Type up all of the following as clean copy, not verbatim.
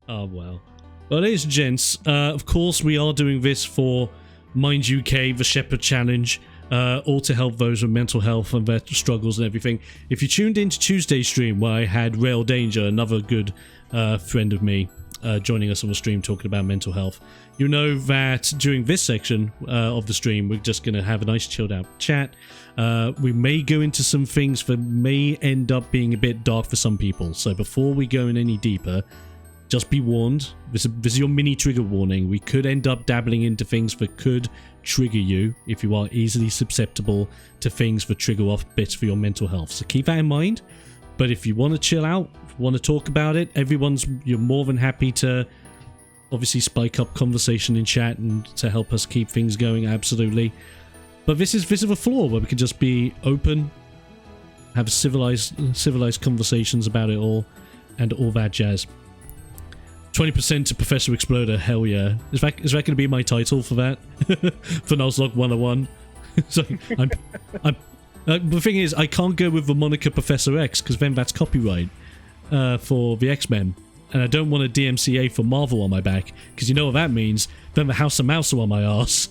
Oh, well. Well, ladies and gents, of course, we are doing this for Mind UK, the Shepherd Challenge, all to help those with mental health and their struggles and everything. If you tuned into Tuesday's stream where I had Rail Danger, another good friend of me, joining us on the stream talking about mental health, you know that during this section of the stream, we're just going to have a nice chilled out chat. We may go into some things that may end up being a bit dark for some people. So before we go in any deeper, just be warned. This is your mini trigger warning. We could end up dabbling into things that could trigger you if you are easily susceptible to things that trigger off bits for your mental health. So keep that in mind. But if you want to chill out, want to talk about it, you're more than happy to obviously spike up conversation in chat and to help us keep things going, absolutely. But this is a floor where we can just be open, have civilized conversations about it all, and all that jazz. 20% to Professor Exploder, hell yeah. Is that going to be my title for that? For Nuzlocke 101? So the thing is, I can't go with the moniker Professor X, because then that's copyright for the X-Men. And I don't want a DMCA for Marvel on my back, because you know what that means. Then the House of Mouse are on my ass.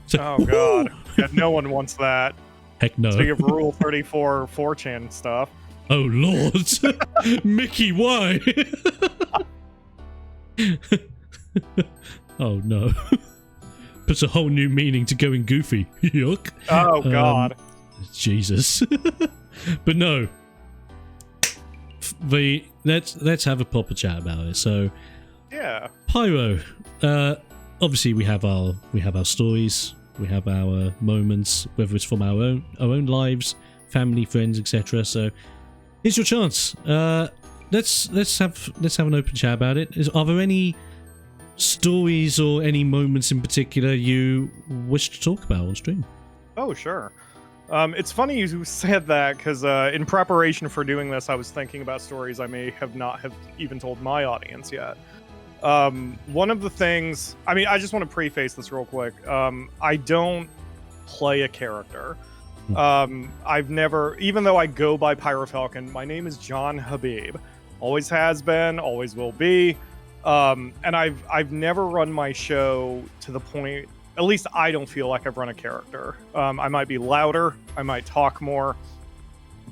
So, oh, God. Yeah, no one wants that. Heck no. So you have Rule 34 4chan stuff. Oh, Lord. Mickey, why? Oh, no. Puts a whole new meaning to going goofy. Yuck. Oh, God. Jesus. But no. Let's have a proper chat about it. So, yeah. Pyro. Obviously, we have our stories. We have our moments, whether it's from our own lives, family, friends, etc. So, here's your chance. Let's have an open chat about it. Are there any stories or any moments in particular you wish to talk about on stream? Oh, sure. It's funny you said that, because in preparation for doing this, I was thinking about stories I may not have even told my audience yet. One of the things, I just want to preface this real quick. I don't play a character. I've never, even though I go by PyroFalkon, my name is John Habib. Always has been, always will be. And I've never run my show to the point, at least I don't feel like I've run a character. I might be louder, I might talk more,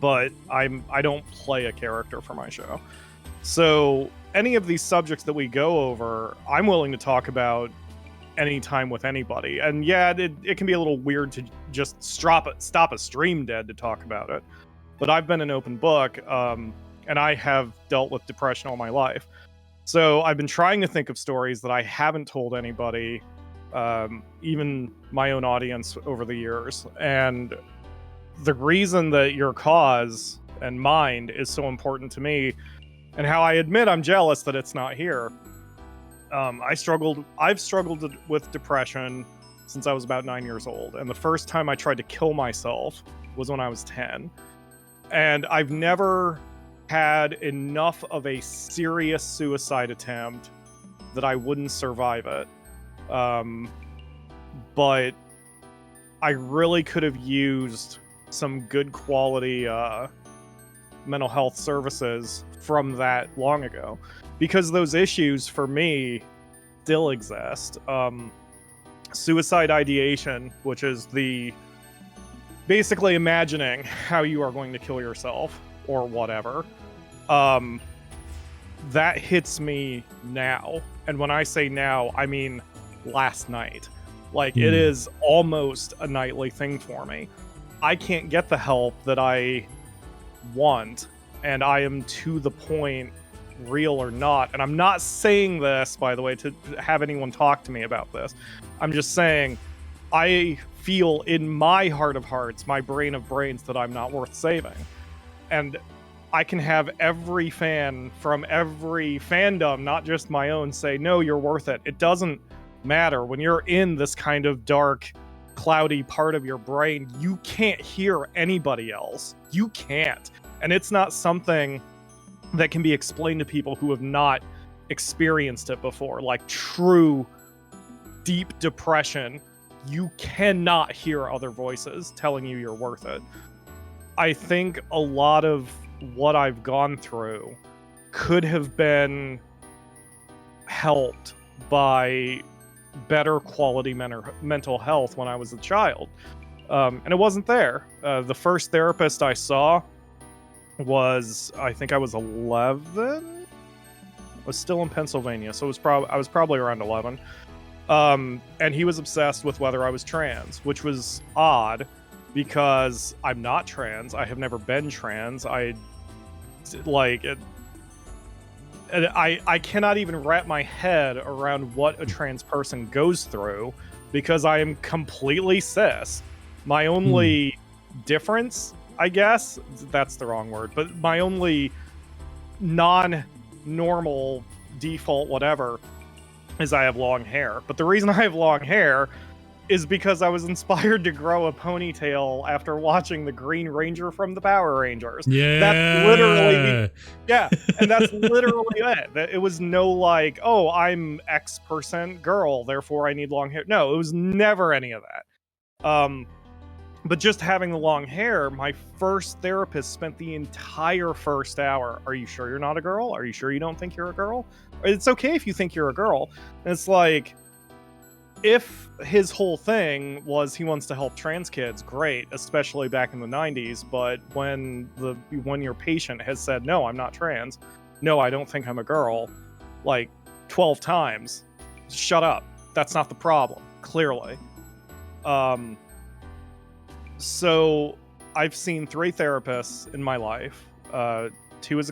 but I don't play a character for my show. So any of these subjects that we go over, I'm willing to talk about anytime with anybody. And yeah, it can be a little weird to just stop a stream dead to talk about it. But I've been an open book, and I have dealt with depression all my life. So I've been trying to think of stories that I haven't told anybody, even my own audience over the years. And the reason that your cause and mine is so important to me, and how I admit I'm jealous that it's not here. I've struggled with depression since I was about 9 years old. And the first time I tried to kill myself was when I was 10. And I've never had enough of a serious suicide attempt that I wouldn't survive it. But I really could have used some good quality mental health services from that long ago, because those issues for me still exist. Suicide ideation, which is basically imagining how you are going to kill yourself or whatever, that hits me now. And when I say now, I mean last night. Like, it is almost a nightly thing for me. I can't get the help that I want, and I am to the point, real or not. And I'm not saying this, by the way, to have anyone talk to me about this. I'm just saying I feel in my heart of hearts, my brain of brains, that I'm not worth saving. And I can have every fan from every fandom, not just my own, say, no, you're worth it. It doesn't matter. When you're in this kind of dark, cloudy part of your brain, you can't hear anybody else. You can't. And it's not something that can be explained to people who have not experienced it before. Like true deep depression, you cannot hear other voices telling you you're worth it. I think a lot of what I've gone through could have been helped by better quality mental health when I was a child. And it wasn't there. The first therapist I saw was, I think I was 11. I was still in Pennsylvania, so I was probably around 11. And he was obsessed with whether I was trans, which was odd because I'm not trans. I have never been trans. I cannot even wrap my head around what a trans person goes through because I am completely cis. My only difference, I guess, that's the wrong word, but my only non-normal default whatever is I have long hair. But the reason I have long hair is because I was inspired to grow a ponytail after watching the Green Ranger from the Power Rangers. Yeah. That's literally and that's literally it. It was no like, oh, I'm X% girl, therefore I need long hair. No, it was never any of that. But just having the long hair, my first therapist spent the entire first hour. Are you sure you're not a girl? Are you sure you don't think you're a girl? It's okay if you think you're a girl. And it's like, if his whole thing was he wants to help trans kids, great, especially back in the 90s. But when your patient has said, no, I'm not trans, no, I don't think I'm a girl, like 12 times, shut up. That's not the problem, clearly. So I've seen 3 therapists in my life, 2 as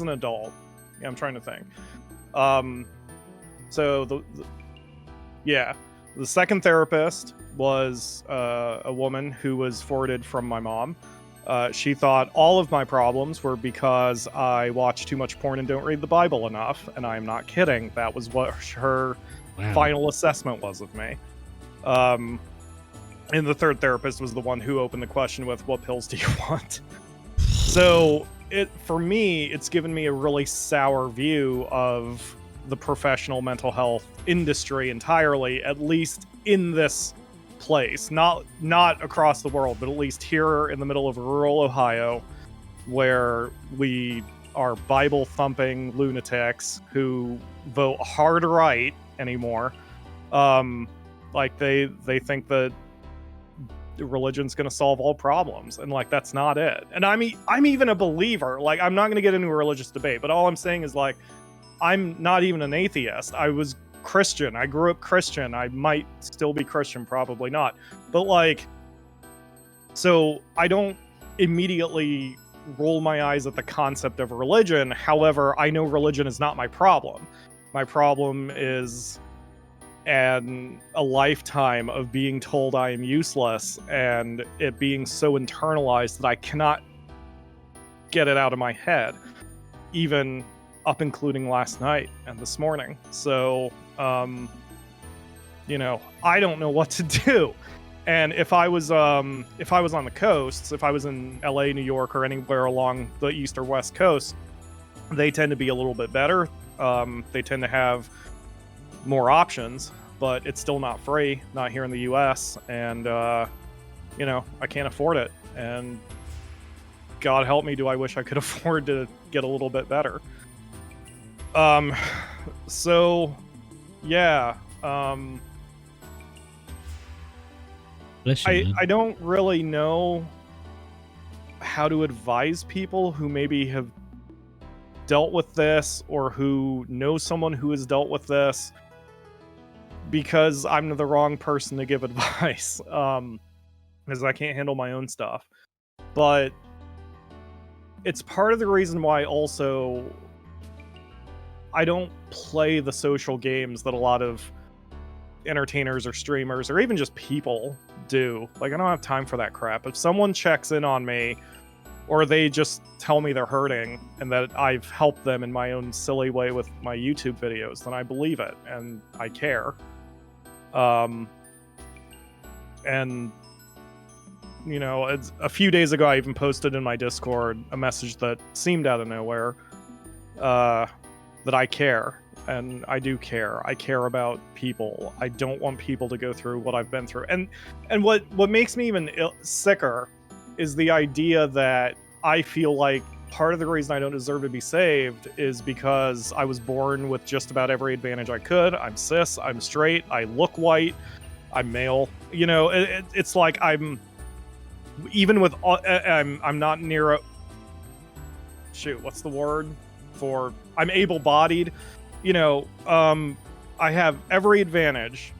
an adult. Yeah, I'm trying to think. So the second therapist was a woman who was forwarded from my mom. She thought all of my problems were because I watch too much porn and don't read the Bible enough, and I'm not kidding. That was what her final assessment was of me. And the third therapist was the one who opened the question with, what pills do you want? So for me, it's given me a really sour view of the professional mental health industry entirely, at least in this place. Not across the world, but at least here in the middle of rural Ohio, where we are Bible-thumping lunatics who vote hard right anymore. Like they think that religion's going to solve all problems, and like that's not it. And I'm even a believer. Like, I'm not going to get into a religious debate, but all I'm saying is, like, I'm not even an atheist. I was Christian. I grew up Christian. I might still be Christian, probably not. But like, so I don't immediately roll my eyes at the concept of religion. However, I know religion is not my problem. My problem is a lifetime of being told I am useless and it being so internalized that I cannot get it out of my head, even up including last night and this morning. So, you know, I don't know what to do. And if I was on the coasts, if I was in LA, New York, or anywhere along the east or west coast, they tend to be a little bit better. They tend to have more options, but it's still not free, not here in the US, and you know, I can't afford it, and God help me, do I wish I could afford to get a little bit better. So yeah, Bless you, man. I don't really know how to advise people who maybe have dealt with this or who know someone who has dealt with this, because I'm the wrong person to give advice, because I can't handle my own stuff. But it's part of the reason why also I don't play the social games that a lot of entertainers or streamers or even just people do. Like, I don't have time for that crap. If someone checks in on me, or they just tell me they're hurting and that I've helped them in my own silly way with my YouTube videos, then I believe it and I care. And you know, it's a few days ago I even posted in my Discord a message that seemed out of nowhere, that I care, and I do care. I care about people. I don't want people to go through what I've been through. And what makes me even sicker is the idea that I feel like part of the reason I don't deserve to be saved is because I was born with just about every advantage I could. I'm cis, I'm straight, I look white, I'm male. You know, it's like I'm even with I'm not near a what's the word for I'm able-bodied. You know, I have every advantage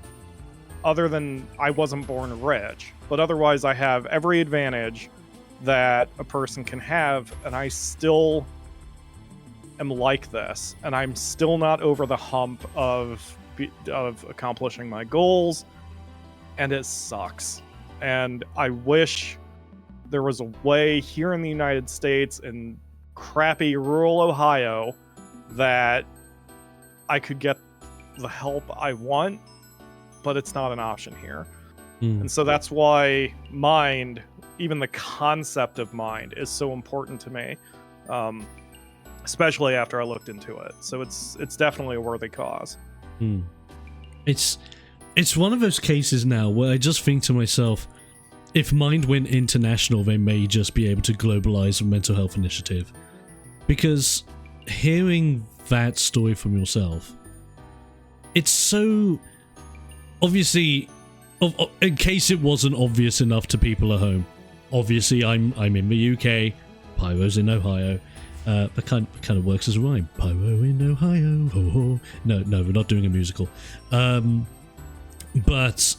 other than I wasn't born rich, but otherwise I have every advantage that a person can have, and I still am like this, and I'm still not over the hump of accomplishing my goals, and it sucks. And I wish there was a way here in the United States, in crappy rural Ohio, that I could get the help I want, but it's not an option here. And so that's why Mind, even the concept of Mind, is so important to me, especially after I looked into it. So it's definitely a worthy cause. It's one of those cases now where I just think to myself, if Mind went international, they may just be able to globalize a mental health initiative. Because hearing that story from yourself, it's so obviously, in case it wasn't obvious enough to people at home, obviously I'm in the UK, Pyro's in Ohio. That kind of works as a rhyme. Pyro in Ohio. Ho, ho. No, we're not doing a musical. But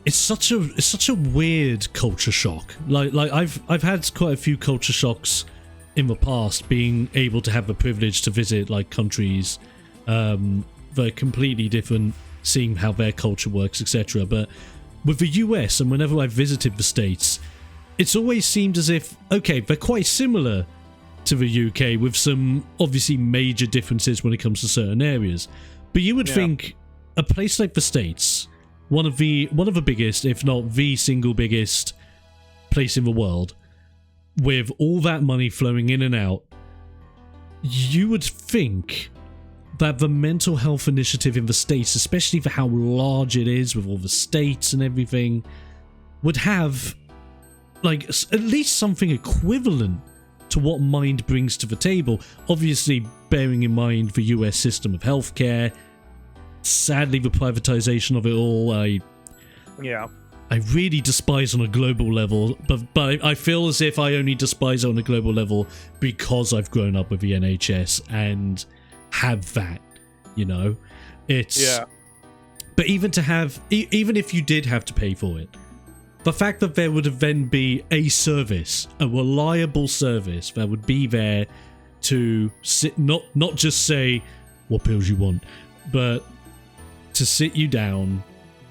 it's such a weird culture shock. Like I've had quite a few culture shocks in the past, being able to have the privilege to visit like countries that are completely different, seeing how their culture works, etc. But with the US, and whenever I've visited the States, it's always seemed as if, okay, they're quite similar to the UK, with some obviously major differences when it comes to certain areas. But you would think a place like the States, one of the biggest, if not the single biggest place in the world, with all that money flowing in and out, you would think that the mental health initiative in the States, especially for how large it is with all the states and everything, would have like at least something equivalent to what Mind brings to the table. Obviously, bearing in mind the US system of healthcare, sadly the privatization of it all, I really despise on a global level, but I feel as if I only despise it on a global level because I've grown up with the NHS and have that, you know. It's but even to have, even if you did have to pay for it, the fact that there would then be a service, a reliable service that would be there to sit, not just say what pills you want, but to sit you down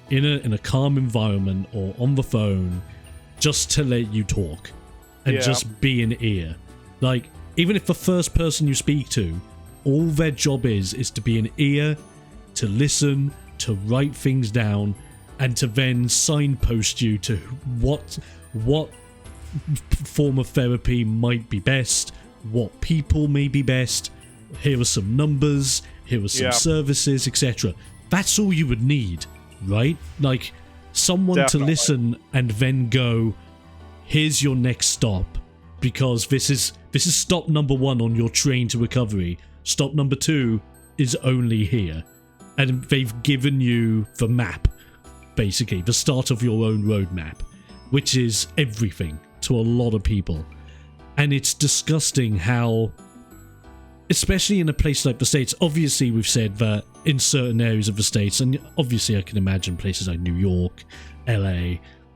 in a calm environment or on the phone just to let you talk and just be an ear. Like, even if the first person you speak to, all their job is to be an ear, to listen, to write things down, and to then signpost you to what form of therapy might be best, what people may be best, here are some numbers, here are some services, etc. That's all you would need, right? Like, someone to listen and then go, here's your next stop, because this is stop number 1 on your train to recovery. Stop number 2 is only here. And they've given you the map, basically, the start of your own roadmap, which is everything to a lot of people. And it's disgusting how, especially in a place like the States, obviously we've said that in certain areas of the States, and obviously I can imagine places like New York, LA,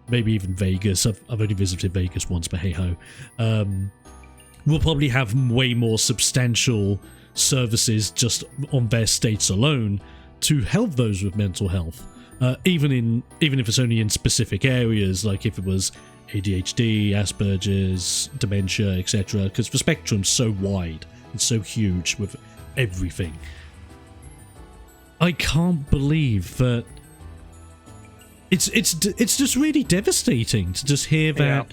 maybe even Vegas. I've only visited Vegas once, but hey ho. We'll probably have way more substantial services just on their states alone to help those with mental health. Even if it's only in specific areas, like if it was ADHD, Asperger's, dementia, etc., because the spectrum's so wide, it's so huge with everything. I can't believe that it's just really devastating to just hear that,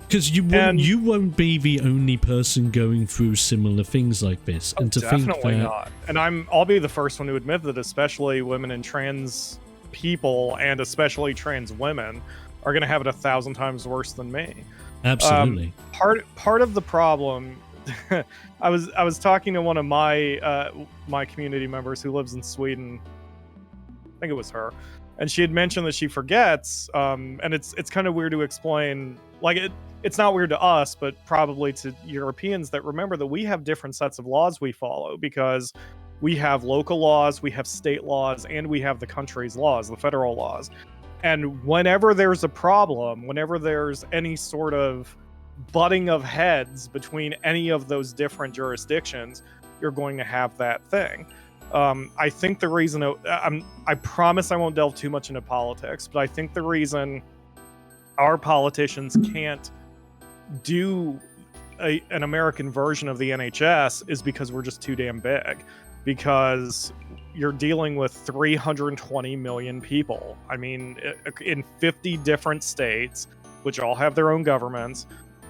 because you won't be the only person going through similar things like this, and to think that definitely not. And I'll be the first one to admit that, especially women and trans people, and especially trans women, are going to have it 1,000 times worse than me. Absolutely. Part of the problem, I was talking to one of my my community members who lives in Sweden. I think it was her, and she had mentioned that she forgets, and it's kind of weird to explain. Like it's not weird to us, but probably to Europeans, that remember that we have different sets of laws we follow, because we have local laws, we have state laws, and we have the country's laws, the federal laws. And whenever there's a problem, whenever there's any sort of butting of heads between any of those different jurisdictions, you're going to have that thing. I think the reason I promise I won't delve too much into politics, but I think the reason our politicians can't do an American version of the NHS is because we're just too damn big. Because you're dealing with 320 million people. I mean, in 50 different states, which all have their own governments,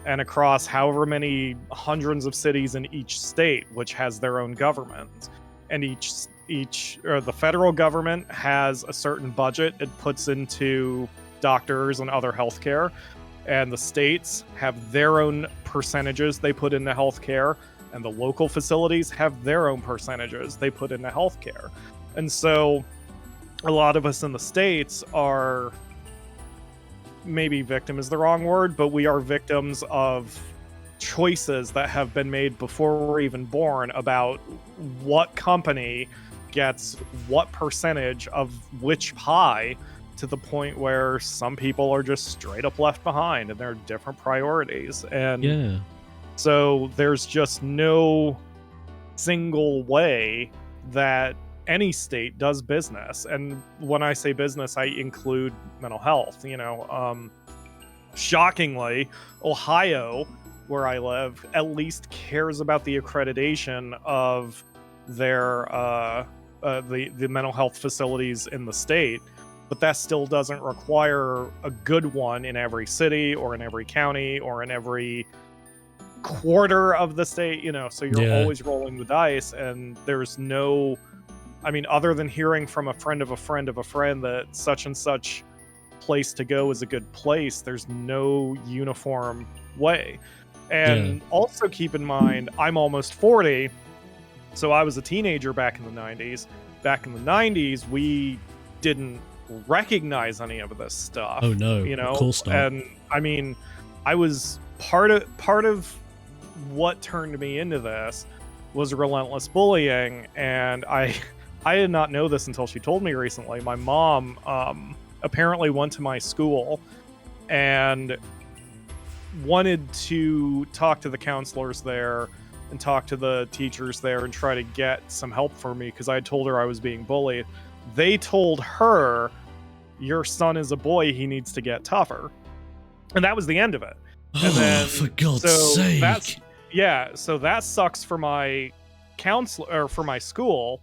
and across however many hundreds of cities in each state, which has their own government. And the federal government has a certain budget it puts into doctors and other healthcare, and the states have their own percentages they put into healthcare, and the local facilities have their own percentages they put into healthcare. And so a lot of us in the States are, maybe victim is the wrong word, but we are victims of choices that have been made before we're even born about what company gets what percentage of which pie, to the point where some people are just straight up left behind and there are different priorities. And so there's just no single way that any state does business. And when I say business, I include mental health. Shockingly, Ohio, where I live, at least cares about the accreditation of their the mental health facilities in the state. But that still doesn't require a good one in every city or in every county or in every quarter of the state, so you're always rolling the dice. And there's no, other than hearing from a friend of a friend of a friend that such and such place to go is a good place, there's no uniform way. And also keep in mind, I'm almost 40, so I was a teenager back in the 90s. Back in the 90s, we didn't recognize any of this stuff. Oh no, of course not. And I was part of what turned me into this was relentless bullying, and I did not know this until she told me recently. My mom apparently went to my school and wanted to talk to the counselors there and talk to the teachers there and try to get some help for me, because I told her I was being bullied. They told her, "Your son is a boy, he needs to get tougher." And that was the end of it. And then, for God's sake. So that sucks for my counselor, or for my school.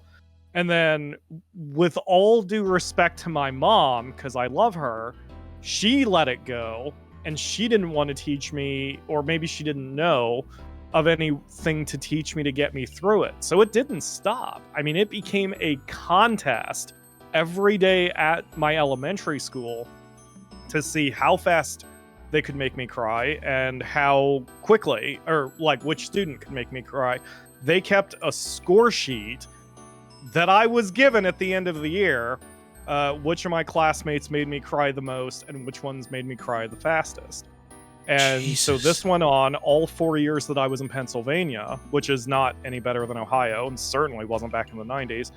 And then, with all due respect to my mom, because I love her, she let it go, and she didn't want to teach me, or maybe she didn't know of anything to teach me to get me through it. So it didn't stop. It became a contest every day at my elementary school to see how fast they could make me cry and how quickly, or like which student could make me cry. They kept a score sheet that I was given at the end of the year, which of my classmates made me cry the most and which ones made me cry the fastest. And so this went on all 4 years that I was in Pennsylvania, which is not any better than Ohio, and certainly wasn't back in the 90s.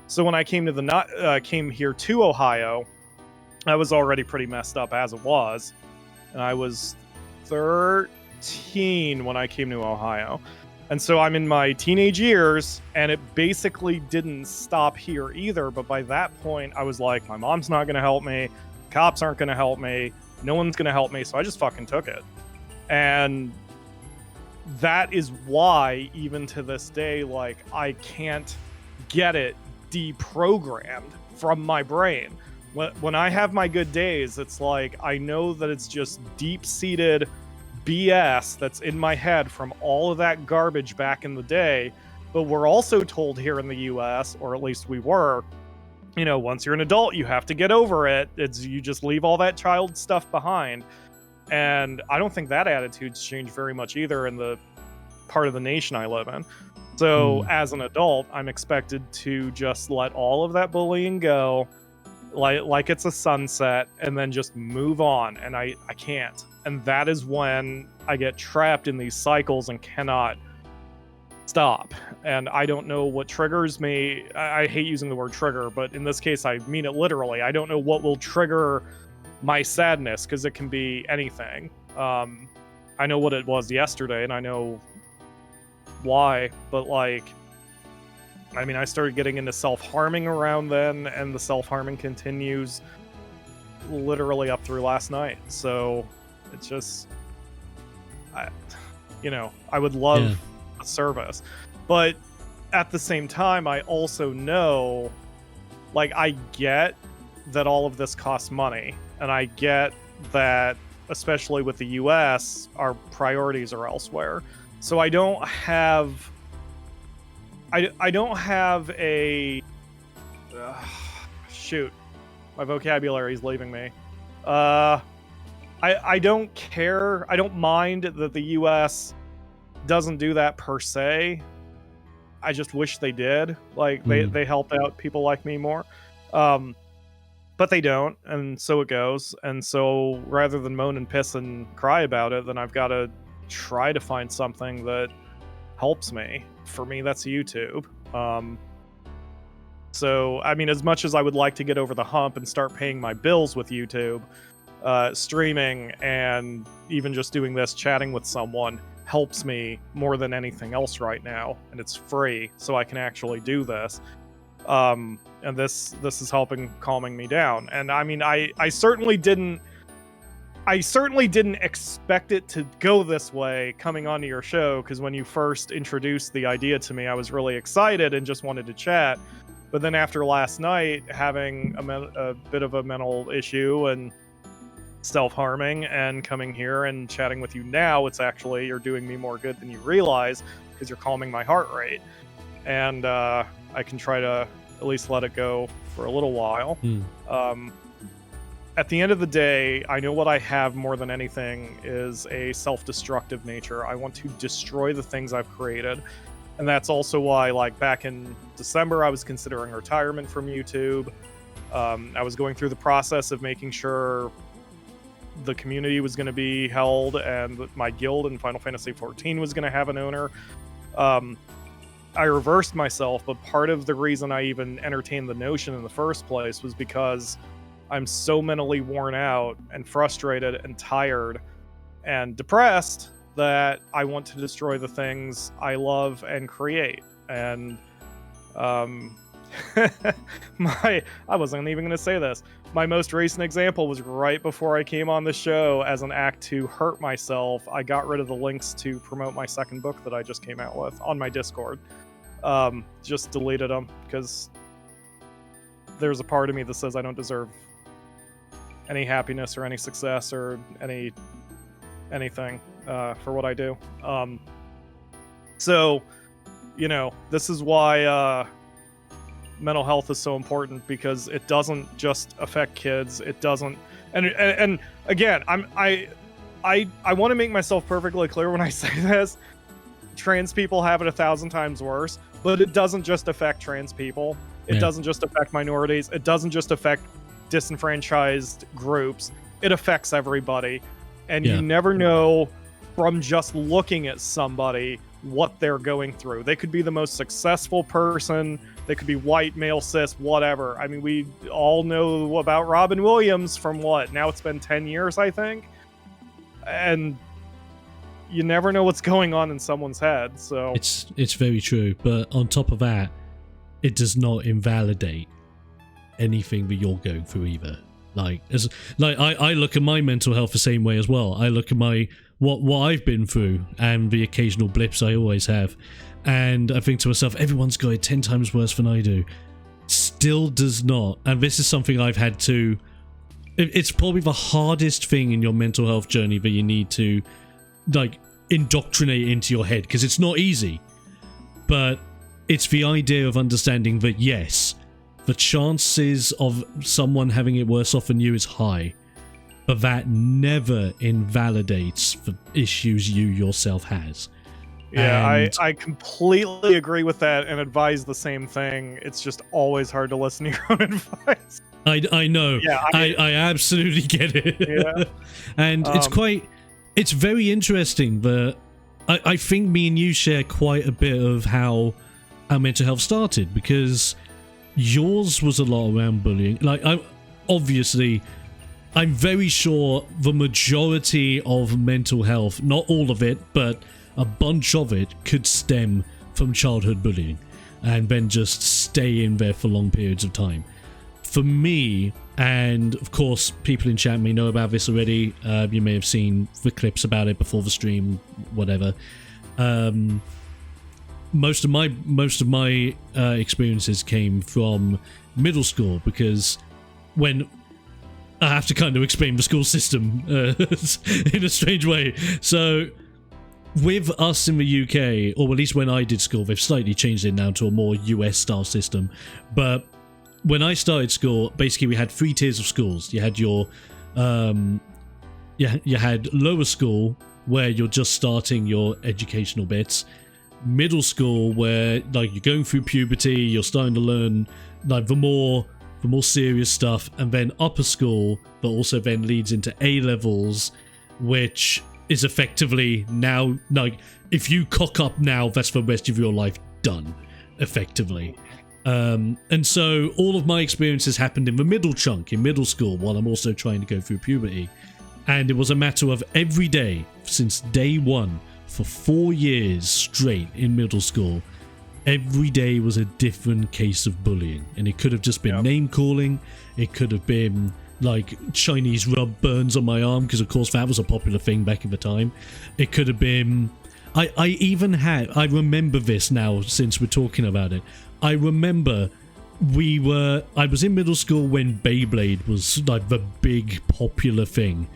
So when I came here to Ohio, I was already pretty messed up as it was. And I was 13 when I came to Ohio. And so I'm in my teenage years, and it basically didn't stop here either. But by that point, I was like, my mom's not going to help me. Cops aren't going to help me. No one's going to help me. So I just fucking took it. And that is why, even to this day, like, I can't get it deprogrammed from my brain. When I have my good days, it's like I know that it's just deep-seated BS that's in my head from all of that garbage back in the day. But we're also told here in the US, or at least we were, once you're an adult, you have to get over it. You just leave all that child stuff behind. And I don't think that attitude's changed very much either in the part of the nation I live in. So as an adult, I'm expected to just let all of that bullying go, like it's a sunset, and then just move on. And I can't. And that is when I get trapped in these cycles and cannot stop. And I don't know what triggers me. I hate using the word trigger, but in this case, I mean it literally. I don't know what will trigger my sadness, because it can be anything. I know what it was yesterday, and I know why, but like, I mean, I started getting into self-harming around then, and the self-harming continues literally up through last night. So it's just, I would love a service, but at the same time, I also know, like, I get that all of this costs money, and I get that, especially with the US, our priorities are elsewhere. So I don't have a shoot, my vocabulary is leaving me. I don't care. I don't mind that the US doesn't do that per se. I just wish they did. Like, they helped out people like me more. But they don't, and so it goes. And so rather than moan and piss and cry about it, then I've got to try to find something that helps me. For me, that's YouTube. So, I mean, as much as I would like to get over the hump and start paying my bills with YouTube, streaming and even just doing this, chatting with someone, helps me more than anything else right now. And it's free, so I can actually do this. And this is calming me down. And I mean, I certainly didn't expect it to go this way coming onto your show, because when you first introduced the idea to me, I was really excited and just wanted to chat. But then after last night, having a bit of a mental issue and self-harming, and coming here and chatting with you now, it's actually, you're doing me more good than you realize, because you're calming my heart rate. And I can try to at least let it go for a little while. At the end of the day, I know what I have more than anything is a self-destructive nature. I want to destroy the things I've created. And that's also why, like, back in December, I was considering retirement from YouTube. I was going through the process of making sure the community was going to be held, and my guild in Final Fantasy XIV was going to have an owner. I reversed myself, but part of the reason I even entertained the notion in the first place was because I'm so mentally worn out and frustrated and tired and depressed that I want to destroy the things I love and create. And I wasn't even going to say this. My most recent example was right before I came on the show. As an act to hurt myself, I got rid of the links to promote my second book that I just came out with on my Discord. Just deleted them, because there's a part of me that says I don't deserve any happiness or any success or anything for what I do. So, this is why mental health is so important, because it doesn't just affect kids. It doesn't, and again, I want to make myself perfectly clear when I say this. Trans people have it 1,000 times worse, but it doesn't just affect trans people. It doesn't just affect minorities. It doesn't just affect disenfranchised groups. It affects everybody. And you never know from just looking at somebody what they're going through. They could be the most successful person. They could be white, male, cis, whatever. I mean, we all know about Robin Williams from what? Now it's been 10 years, I think. And you never know what's going on in someone's head. So it's very true. But on top of that, it does not invalidate anything that you're going through either. I look at my mental health the same way as well. I look at what I've been through and the occasional blips I always have, and I think to myself, everyone's got it 10 times worse than I do. Still does not. And this is something I've had to. It's probably the hardest thing in your mental health journey that you need to indoctrinate into your head, because it's not easy. But it's the idea of understanding that yes, the chances of someone having it worse off than you is high, but that never invalidates the issues you yourself has. Yeah, And I completely agree with that and advise the same thing. It's just always hard to listen to your own advice. I know. Yeah, I absolutely get it. Yeah. And it's very interesting that I think me and you share quite a bit of how our mental health started, because yours was a lot around bullying. Like, I'm very sure the majority of mental health, not all of it, but a bunch of it, could stem from childhood bullying and then just stay in there for long periods of time. For me, and of course people in chat may know about this already, you may have seen the clips about it before the stream, whatever. Most of my experiences came from middle school, because when I have to kind of explain the school system in a strange way. So with us in the UK, or at least when I did school, they've slightly changed it now to a more US style system, but when I started school, basically we had 3 tiers of schools. You had your you had lower school, where you're just starting your educational bits, middle school, where like you're going through puberty, you're starting to learn like the more serious stuff, and then upper school that also then leads into A levels, which is effectively now, like, if you cock up now, that's the rest of your life done, effectively. And so all of my experiences happened in the middle chunk, in middle school, while I'm also trying to go through puberty. And it was a matter of every day, since day one, for 4 years straight in middle school, every day was a different case of bullying. And it could have just been name calling, it could have been like Chinese rub burns on my arm, because of course that was a popular thing back in the time. It could have been, I remember this now since we're talking about it. I remember I was in middle school when Beyblade was like the big popular thing,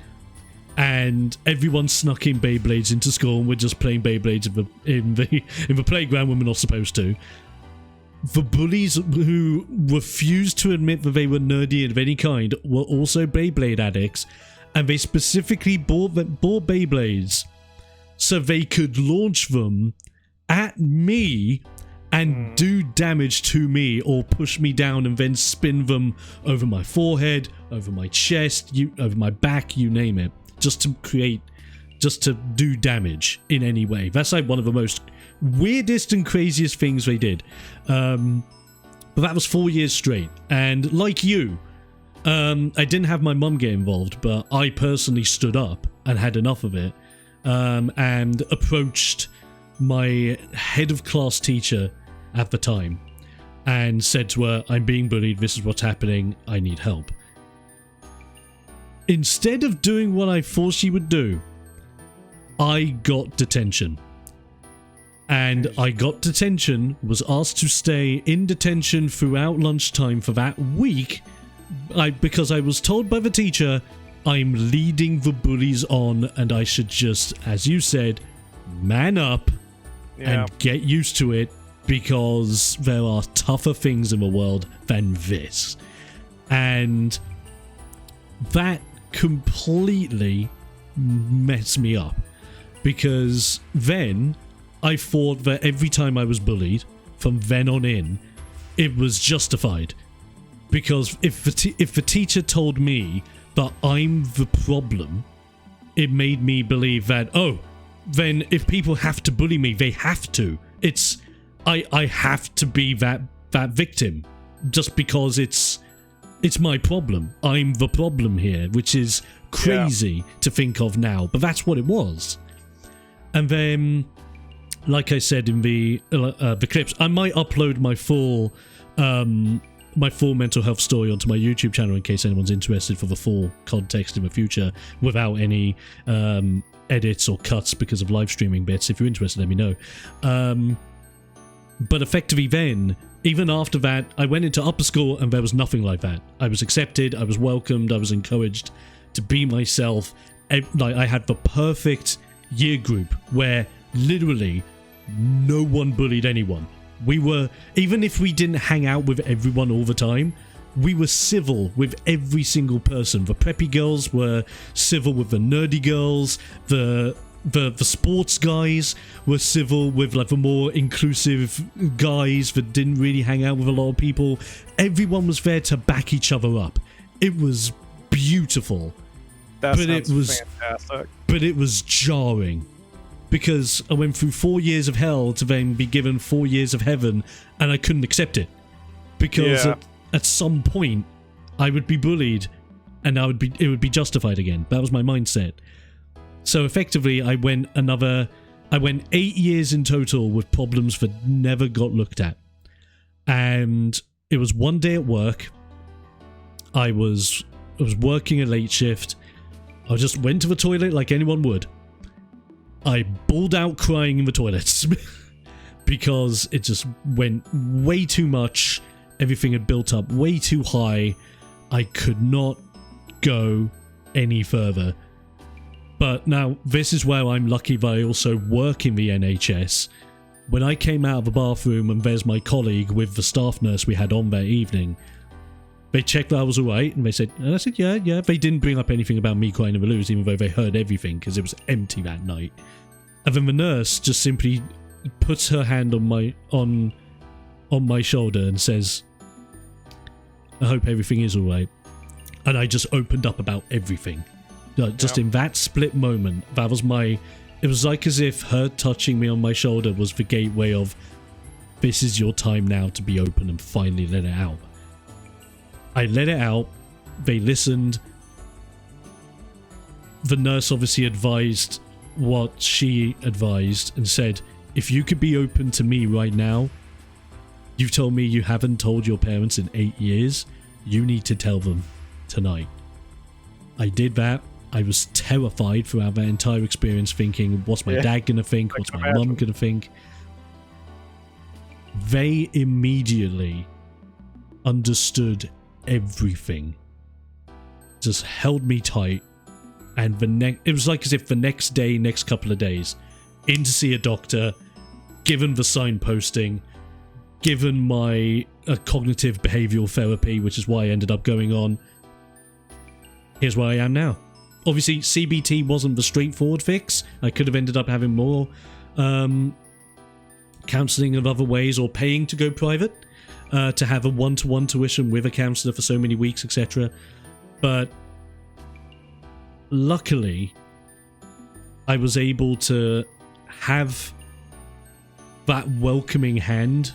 and everyone snuck in Beyblades into school, and we're just playing Beyblades in the playground when we're not supposed to. The bullies who refused to admit that they were nerdy of any kind were also Beyblade addicts, and they specifically bought Beyblades so they could launch them at me and do damage to me, or push me down and then spin them over my forehead, over my chest, over my back, you name it, just to do damage in any way. That's like one of the most weirdest and craziest things they did. But that was 4 years straight. And like you, I didn't have my mum get involved, but I personally stood up and had enough of it, and approached my head of class teacher at the time and said to her, I'm being bullied, this is what's happening, I need help. Instead of doing what I thought she would do, I got detention. And I got detention, was asked to stay in detention throughout lunchtime for that week, because I was told by the teacher I'm leading the bullies on, and I should just, as you said, man up and get used to it, because there are tougher things in the world than this. And that completely messed me up, because then I thought that every time I was bullied from then on in, it was justified, because if the teacher told me that I'm the problem, it made me believe that, oh, then if people have to bully me, they have to. I have to be that victim, just because it's my problem. I'm the problem here, which is crazy to think of now, but that's what it was. And then, like I said in the clips, I might upload my full mental health story onto my YouTube channel in case anyone's interested for the full context in the future, without any edits or cuts because of live streaming bits. If you're interested, let me know. But effectively then, even after that, I went into upper school and there was nothing like that. I was accepted, I was welcomed, I was encouraged to be myself. Like, I had the perfect year group where literally no one bullied anyone. We were, even if we didn't hang out with everyone all the time, we were civil with every single person. The preppy girls were civil with the nerdy girls. The sports guys were civil with like the more inclusive guys that didn't really hang out with a lot of people. Everyone was there to back each other up. It was beautiful. That sounds fantastic. But it was jarring, because I went through 4 years of hell to then be given 4 years of heaven, and I couldn't accept it. Because at some point, I would be bullied, and it would be justified again. That was my mindset. So effectively, I went 8 years in total with problems that never got looked at. And it was one day at work. I was working a late shift. I just went to the toilet like anyone would. I bawled out crying in the toilets because it just went way too much. Everything had built up way too high. I could not go any further. But now, this is where I'm lucky that I also work in the NHS. When I came out of the bathroom and there's my colleague with the staff nurse we had on that evening, they checked that I was alright, and they said, and I said, yeah. They didn't bring up anything about me crying in the loos, even though they heard everything, because it was empty that night. And then the nurse just simply puts her hand on my shoulder and says, I hope everything is alright. And I just opened up about everything. Just in that split moment, it was like as if her touching me on my shoulder was the gateway of, this is your time now to be open and finally let it out. I let it out. They listened. The nurse obviously advised what she advised and said, if you could be open to me right now, you've told me you haven't told your parents in 8 years, you need to tell them tonight. I did that. I was terrified throughout that entire experience, thinking, what's my dad going to think? What's my mum going to think? They immediately understood everything. Just held me tight. And it was like as if the next couple of days, in to see a doctor, given the signposting, given my cognitive behavioral therapy, which is why I ended up going on. Here's where I am now. Obviously, CBT wasn't the straightforward fix. I could have ended up having more counselling of other ways, or paying to go private, to have a one-to-one tuition with a counsellor for so many weeks, etc. But luckily, I was able to have that welcoming hand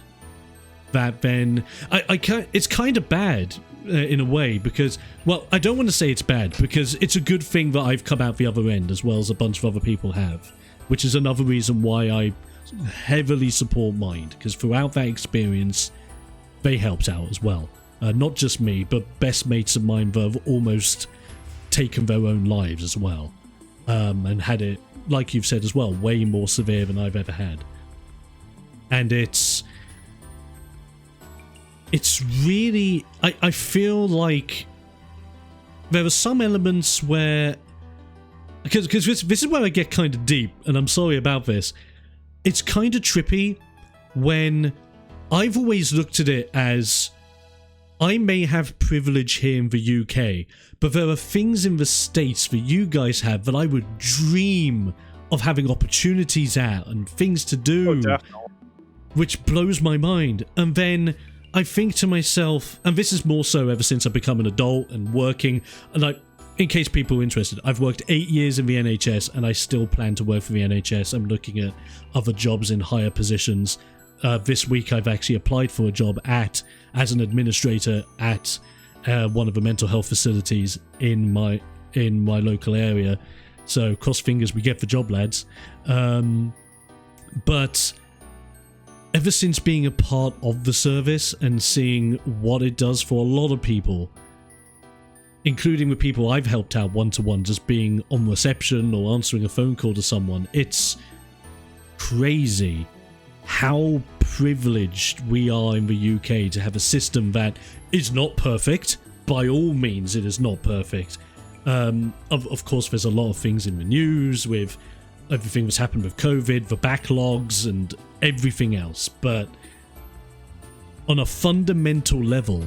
that then... it's kind of bad in a way, because, well, I don't want to say it's bad, because it's a good thing that I've come out the other end as well as a bunch of other people have, which is another reason why I heavily support Mind, because throughout that experience they helped out as well. Not just me, but best mates of mine that have almost taken their own lives as well, and had it, like you've said as well, way more severe than I've ever had. And it's really, I feel like there are some elements where, because this is where I get kind of deep, and I'm sorry about this. It's kind of trippy when I've always looked at it as, I may have privilege here in the UK, but there are things in the States that you guys have that I would dream of having opportunities at and things to do, which blows my mind. And then I think to myself, and this is more so ever since I've become an adult and working, and like, in case people are interested, I've worked 8 years in the NHS and I still plan to work for the NHS. I'm looking at other jobs in higher positions. This week I've actually applied for a job as an administrator at one of the mental health facilities in my local area. So cross fingers we get the job, lads. But ever since being a part of the service and seeing what it does for a lot of people, including with people I've helped out one-to-one, just being on reception or answering a phone call to someone, it's crazy how privileged we are in the UK to have a system that is not perfect. By all means, it is not perfect. Of course, there's a lot of things in the news with everything that's happened with COVID, the backlogs and everything else. But on a fundamental level,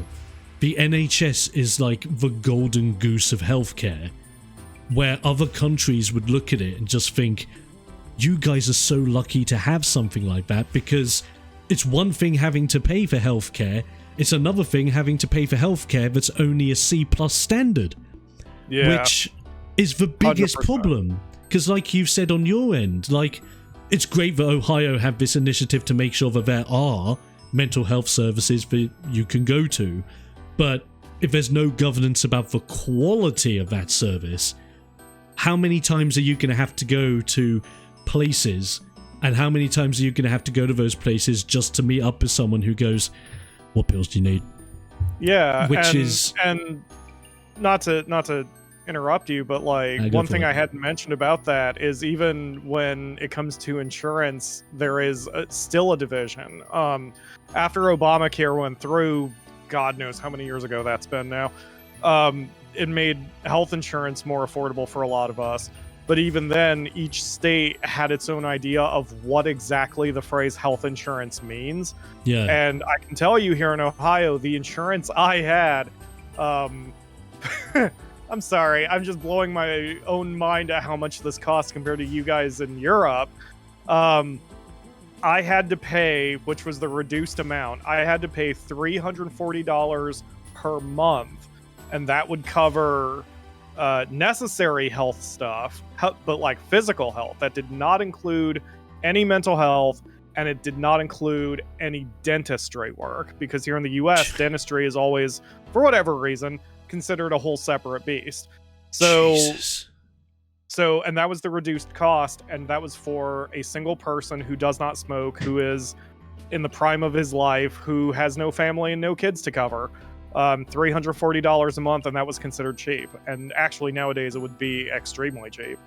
the NHS is like the golden goose of healthcare, where other countries would look at it and just think, you guys are so lucky to have something like that, because it's one thing having to pay for healthcare, it's another thing having to pay for healthcare that's only a C+ standard. Yeah. Which is the biggest 100%. problem. Because like you've said on your end, like, it's great that Ohio have this initiative to make sure that there are mental health services that you can go to, but if there's no governance about the quality of that service, how many times are you going to have to go to places, and how many times are you going to have to go to those places just to meet up with someone who goes, what pills do you need? Yeah, Which and, is... and not to interrupt you, but like one thing I hadn't mentioned about that is even when it comes to insurance, there is still a division. After Obamacare went through, God knows how many years ago that's been now, it made health insurance more affordable for a lot of us. But even then, each state had its own idea of what exactly the phrase health insurance means. Yeah. And I can tell you here in Ohio, the insurance I had, I'm sorry, I'm just blowing my own mind at how much this costs compared to you guys in Europe. I had to pay, which was the reduced amount, I had to pay $340 per month, and that would cover necessary health stuff, but like physical health. That did not include any mental health, and it did not include any dentistry work, because here in the US, dentistry is always, for whatever reason, considered a whole separate beast. Jesus. So, and that was the reduced cost, and that was for a single person who does not smoke, who is in the prime of his life, who has no family and no kids to cover. $340 a month, and that was considered cheap. And actually nowadays it would be extremely cheap.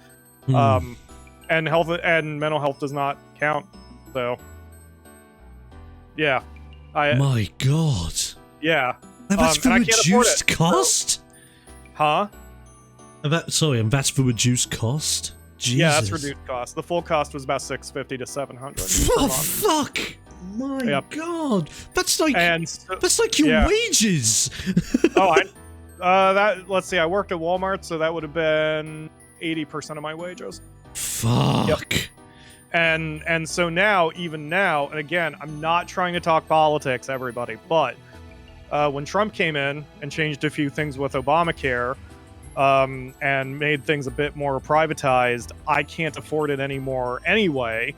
And health and mental health does not count. So yeah. My God. Yeah. And that's for and I can't afford reduced it. cost? Huh? And that's for reduced cost? Jesus. Yeah, that's reduced cost. The full cost was about $650 to $700. Oh, fuck! My God, that's like your wages. Let's see. I worked at Walmart, so that would have been 80% of my wages. Fuck. Yep. And so now, even now, and again, I'm not trying to talk politics, everybody, but when Trump came in and changed a few things with Obamacare, and made things a bit more privatized, I can't afford it anymore anyway.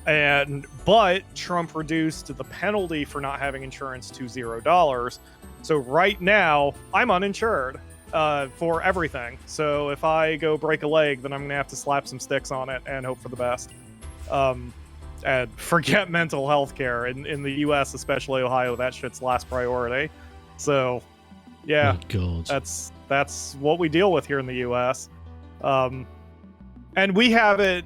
But Trump reduced the penalty for not having insurance to $0. So right now, I'm uninsured for everything. So if I go break a leg, then I'm going to have to slap some sticks on it and hope for the best. And forget mental health care. In the US, especially Ohio, that shit's last priority. So, yeah, God. that's what we deal with here in the US. And we have it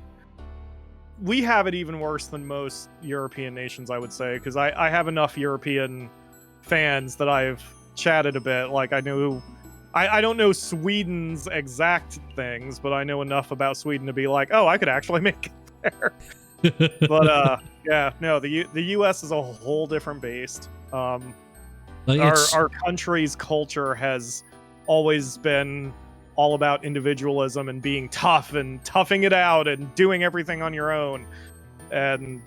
even worse than most European nations, I would say, because I have enough European fans that I've chatted a bit. Like, I don't know Sweden's exact things, but I know enough about Sweden to be like, oh, I could actually make it there. But yeah, no, the US is a whole different beast. Our country's culture has always been all about individualism and being tough and toughing it out and doing everything on your own, and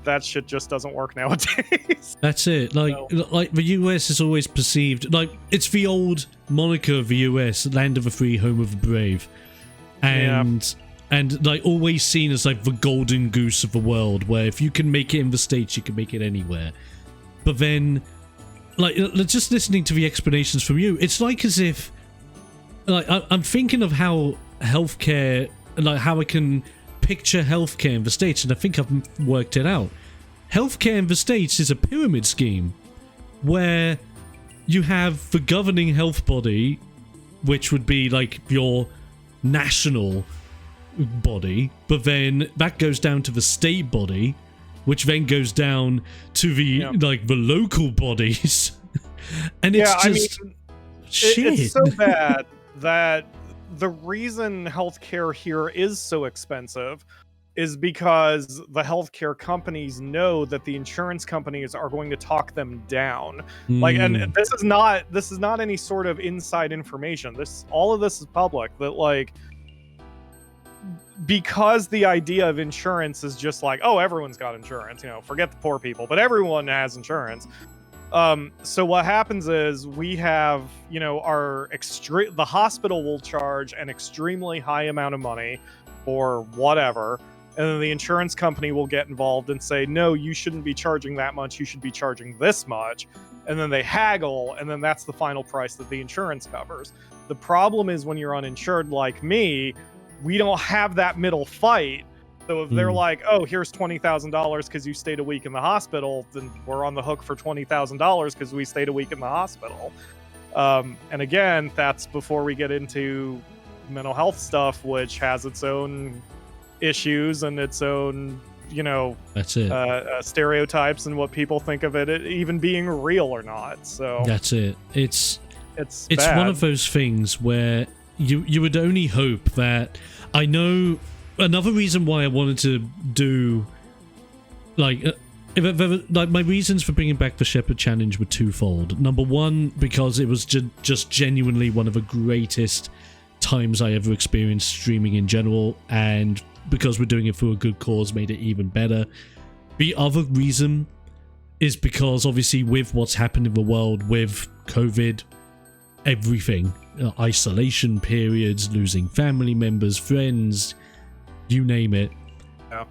that shit just doesn't work nowadays. That's it. Like the US is always perceived like it's the old moniker of the US, land of the free, home of the brave, and like always seen as like the golden goose of the world, where if you can make it in the States, you can make it anywhere. But then, like, just listening to the explanations from you, it's like as if, like, I'm thinking of how healthcare, like how I can picture healthcare in the States, and I think I've worked it out. Healthcare in the States is a pyramid scheme where you have the governing health body, which would be like your national body, but then that goes down to the state body, which then goes down to the like the local bodies, and it's just shit. It's so bad that the reason healthcare here is so expensive is because the healthcare companies know that the insurance companies are going to talk them down. Like, and this is not any sort of inside information. All of this is public. That, like, because the idea of insurance is just like, oh, everyone's got insurance, forget the poor people, but everyone has insurance. So what happens is we have, the hospital will charge an extremely high amount of money or whatever, and then the insurance company will get involved and say, no, you shouldn't be charging that much, you should be charging this much. And then they haggle, and then that's the final price that the insurance covers. The problem is when you're uninsured like me, we don't have that middle fight. So if they're like, oh, here's $20,000 because you stayed a week in the hospital, then we're on the hook for $20,000 because we stayed a week in the hospital. And again, that's before we get into mental health stuff, which has its own issues and its own, that's it. Stereotypes and what people think of it even being real or not. So that's it. It's bad. one of those things where you would only hope that, I know another reason why I wanted to do, like my reasons for bringing back the Shepherd Challenge were twofold. Number one, because it was just genuinely one of the greatest times I ever experienced streaming in general, and because we're doing it for a good cause, made it even better. The other reason is because obviously with what's happened in the world with COVID, everything, isolation periods, losing family members, friends, you name it. Yeah.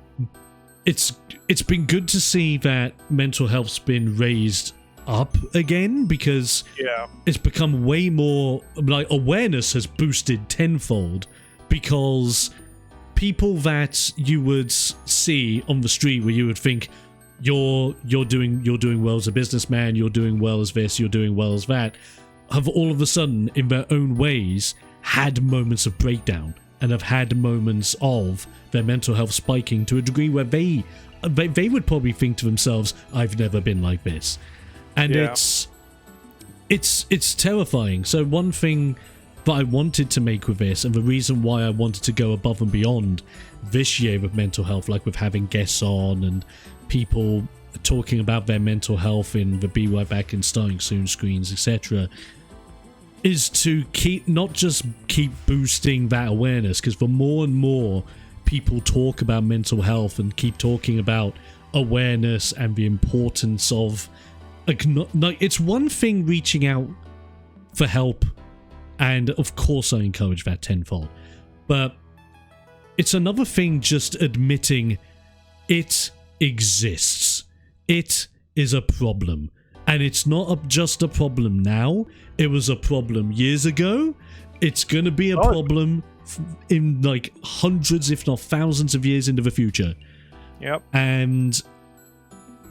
It's been good to see that mental health's been raised up again, because it's become way more, like, awareness has boosted tenfold, because people that you would see on the street where you would think you're doing well as a businessman, you're doing well as this, you're doing well as that, have all of a sudden in their own ways had moments of breakdown and have had moments of their mental health spiking to a degree where they would probably think to themselves, I've never been like this. And it's terrifying. So one thing that I wanted to make with this, and the reason why I wanted to go above and beyond this year with mental health, like with having guests on and people talking about their mental health in the Be Right Back and Starting Soon screens, etc., is to not just keep boosting that awareness, because the more and more people talk about mental health and keep talking about awareness and the importance of, like, it's one thing reaching out for help, and of course I encourage that tenfold, but it's another thing just admitting it exists. It is a problem, and it's not just a problem now. It was a problem years ago. It's gonna be a problem in like hundreds, if not thousands of years into the future. Yep. And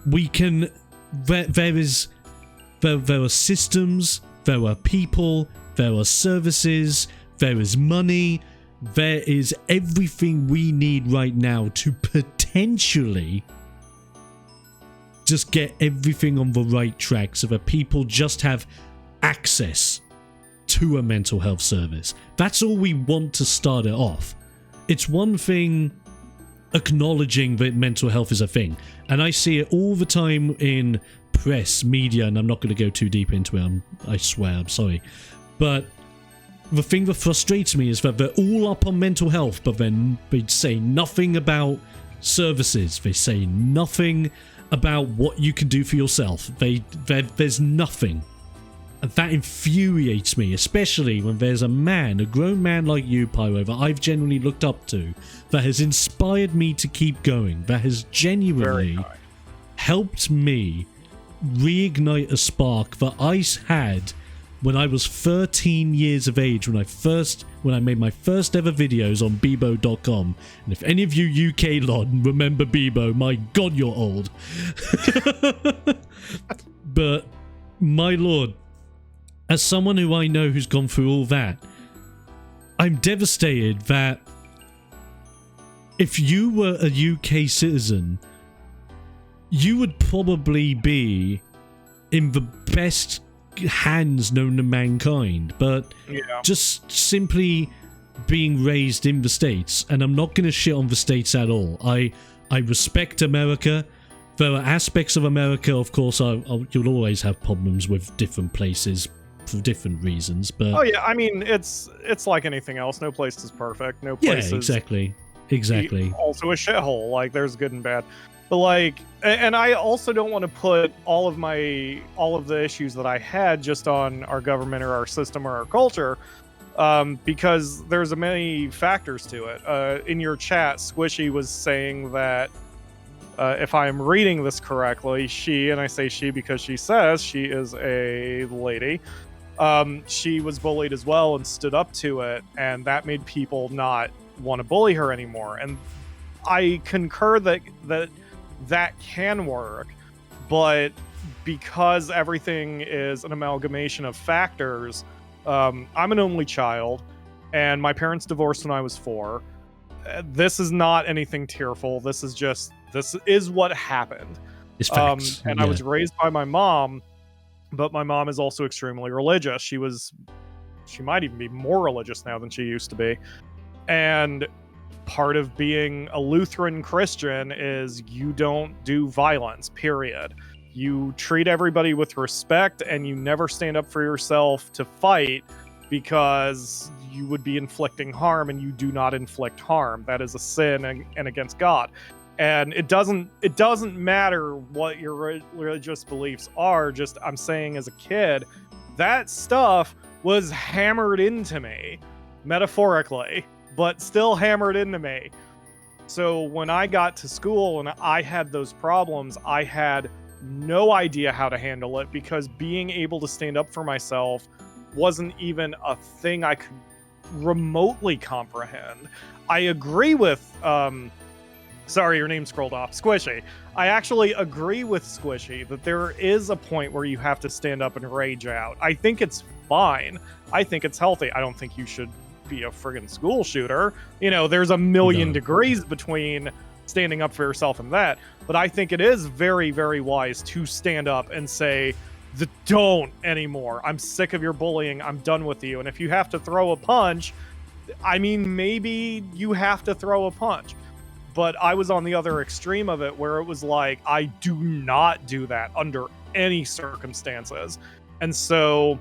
we can, there are systems, there are people, there are services, there is money, there is everything we need right now to potentially just get everything on the right track so that people just have access to a mental health service. That's all we want to start it off. It's one thing acknowledging that mental health is a thing, and I see it all the time in press, media, and I'm not going to go too deep into it, I swear, I'm sorry. But the thing that frustrates me is that they're all up on mental health, but then they say nothing about services. They say nothing about what you can do for yourself. There's nothing. And that infuriates me, especially when there's a grown man like you, Pyro, that I've genuinely looked up to, that has inspired me to keep going, that has genuinely helped me reignite a spark that I had when I was 13 years of age, when I made my first ever videos on Bebo.com. And if any of you UK lot remember Bebo, my god, you're old. But my lord, as someone who I know who's gone through all that, I'm devastated that if you were a UK citizen, you would probably be in the best hands known to mankind, but just simply being raised in the States, and I'm not going to shit on the States at all. I respect America. There are aspects of America, of course, you'll always have problems with different places for different reasons, but... Oh, yeah, I mean, it's like anything else. No place is perfect. No place is... Exactly. Also a shithole. Like, there's good and bad. But, like... And I also don't want to put all of the issues that I had just on our government or our system or our culture, because there's many factors to it. In your chat, Squishy was saying that if I'm reading this correctly, she, and I say she because she says she is a lady, she was bullied as well and stood up to it, and that made people not want to bully her anymore. And I concur that can work, but because everything is an amalgamation of factors, I'm an only child, and my parents divorced when I was 4. This is not anything tearful. This is what happened. It's facts. And I was raised by my mom, but my mom is also extremely religious. She might even be more religious now than she used to be. And part of being a Lutheran Christian is you don't do violence, period. You treat everybody with respect, and you never stand up for yourself to fight, because you would be inflicting harm, and you do not inflict harm. That is a sin and against God. And it doesn't matter what your religious beliefs are. Just, I'm saying, as a kid, that stuff was hammered into me, metaphorically, but still hammered into me. So when I got to school and I had those problems, I had no idea how to handle it, because being able to stand up for myself wasn't even a thing I could remotely comprehend. I agree with, sorry, your name scrolled off, Squishy. I actually agree with Squishy that there is a point where you have to stand up and rage out. I think it's fine. I think it's healthy. I don't think you should be a friggin' school shooter. You know, there's a million degrees between standing up for yourself and that. But I think it is very, very wise to stand up and say, don't anymore. I'm sick of your bullying. I'm done with you. And if you have to throw a punch, I mean, maybe you have to throw a punch. But I was on the other extreme of it, where it was like, I do not do that under any circumstances. And so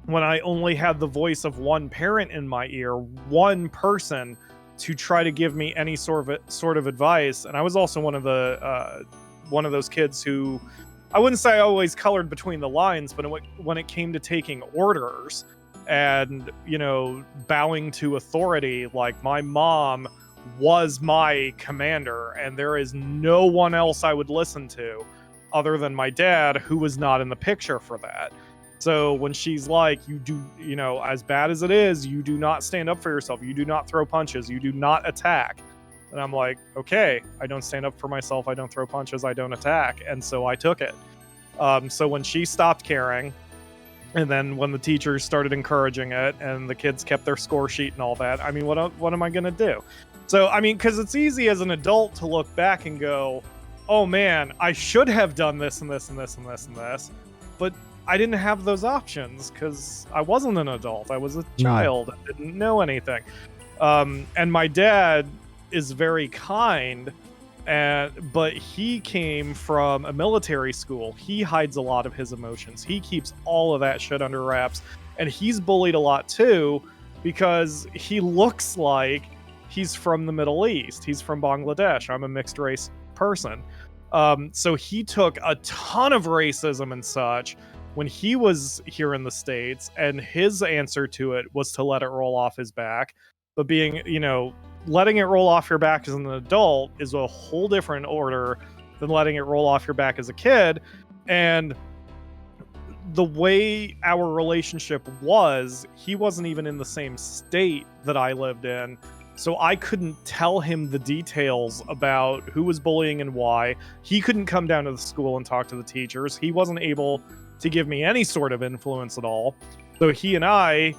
when I only had the voice of one parent in my ear, one person to try to give me any sort of advice, and I was also one of those kids who, I wouldn't say I always colored between the lines, but when it came to taking orders and, you know, bowing to authority, like, my mom was my commander, and there is no one else I would listen to other than my dad, who was not in the picture for that. So when she's like, you know, as bad as it is, you do not stand up for yourself. You do not throw punches. You do not attack. And I'm like, okay, I don't stand up for myself. I don't throw punches. I don't attack. And so I took it. So when she stopped caring, and then when the teachers started encouraging it, and the kids kept their score sheet and all that, I mean, what am I going to do? So, I mean, because it's easy as an adult to look back and go, oh man, I should have done this and this and this and this and this. But I didn't have those options because I wasn't an adult. I was a child. I didn't know anything. And my dad is very kind, but he came from a military school. He hides a lot of his emotions. He keeps all of that shit under wraps. And he's bullied a lot too, because he looks like he's from the Middle East. He's from Bangladesh. I'm a mixed race person. So he took a ton of racism and such when he was here in the States, and his answer to it was to let it roll off his back. But being, you know, letting it roll off your back as an adult is a whole different order than letting it roll off your back as a kid. And the way our relationship was, he wasn't even in the same state that I lived in. So I couldn't tell him the details about who was bullying and why. He couldn't come down to the school and talk to the teachers. He wasn't able to give me any sort of influence at all. So he and I,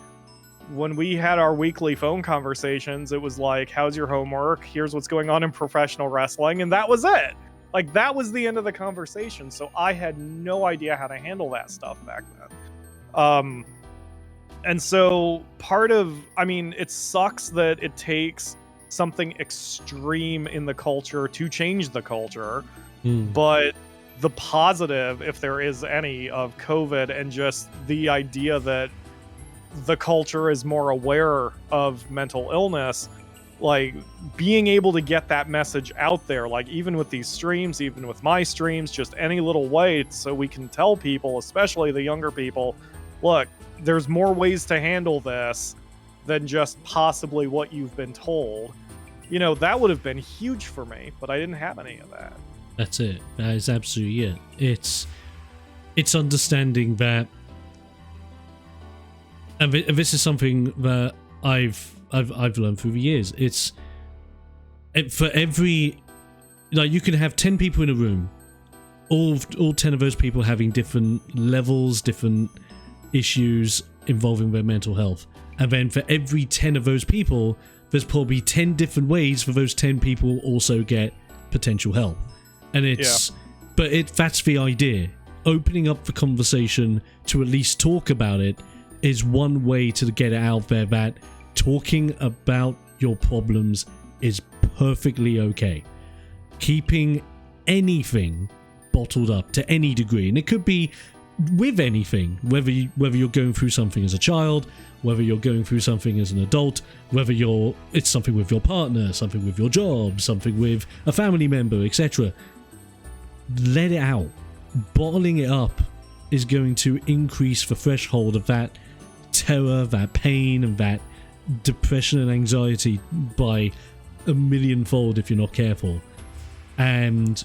when we had our weekly phone conversations, it was like, how's your homework? Here's what's going on in professional wrestling. And that was it. Like, that was the end of the conversation. So I had no idea how to handle that stuff back then. And so it sucks that it takes something extreme in the culture to change the culture. But the positive, if there is any, of COVID and just the idea that the culture is more aware of mental illness, like being able to get that message out there, like even with these streams, even with my streams, just any little way so we can tell people, especially the younger people, look, there's more ways to handle this than just possibly what you've been told. That would have been huge for me, but I didn't have any of that. That's it. That is absolutely it. It's understanding that, and this is something that I've learned through the years. For every, like, you can have 10 people in a room, all 10 of those people having different levels, different issues involving their mental health, and then for every 10 of those people, there's probably 10 different ways for those 10 people also get potential help. And that's the idea. Opening up the conversation to at least talk about it is one way to get it out there, that talking about your problems is perfectly okay. Keeping anything bottled up to any degree, and it could be with anything, whether you're going through something as a child, whether you're going through something as an adult, whether it's something with your partner, something with your job, something with a family member, etc. Let it out. Bottling it up is going to increase the threshold of that terror, that pain, and that depression and anxiety by a millionfold if you're not careful. And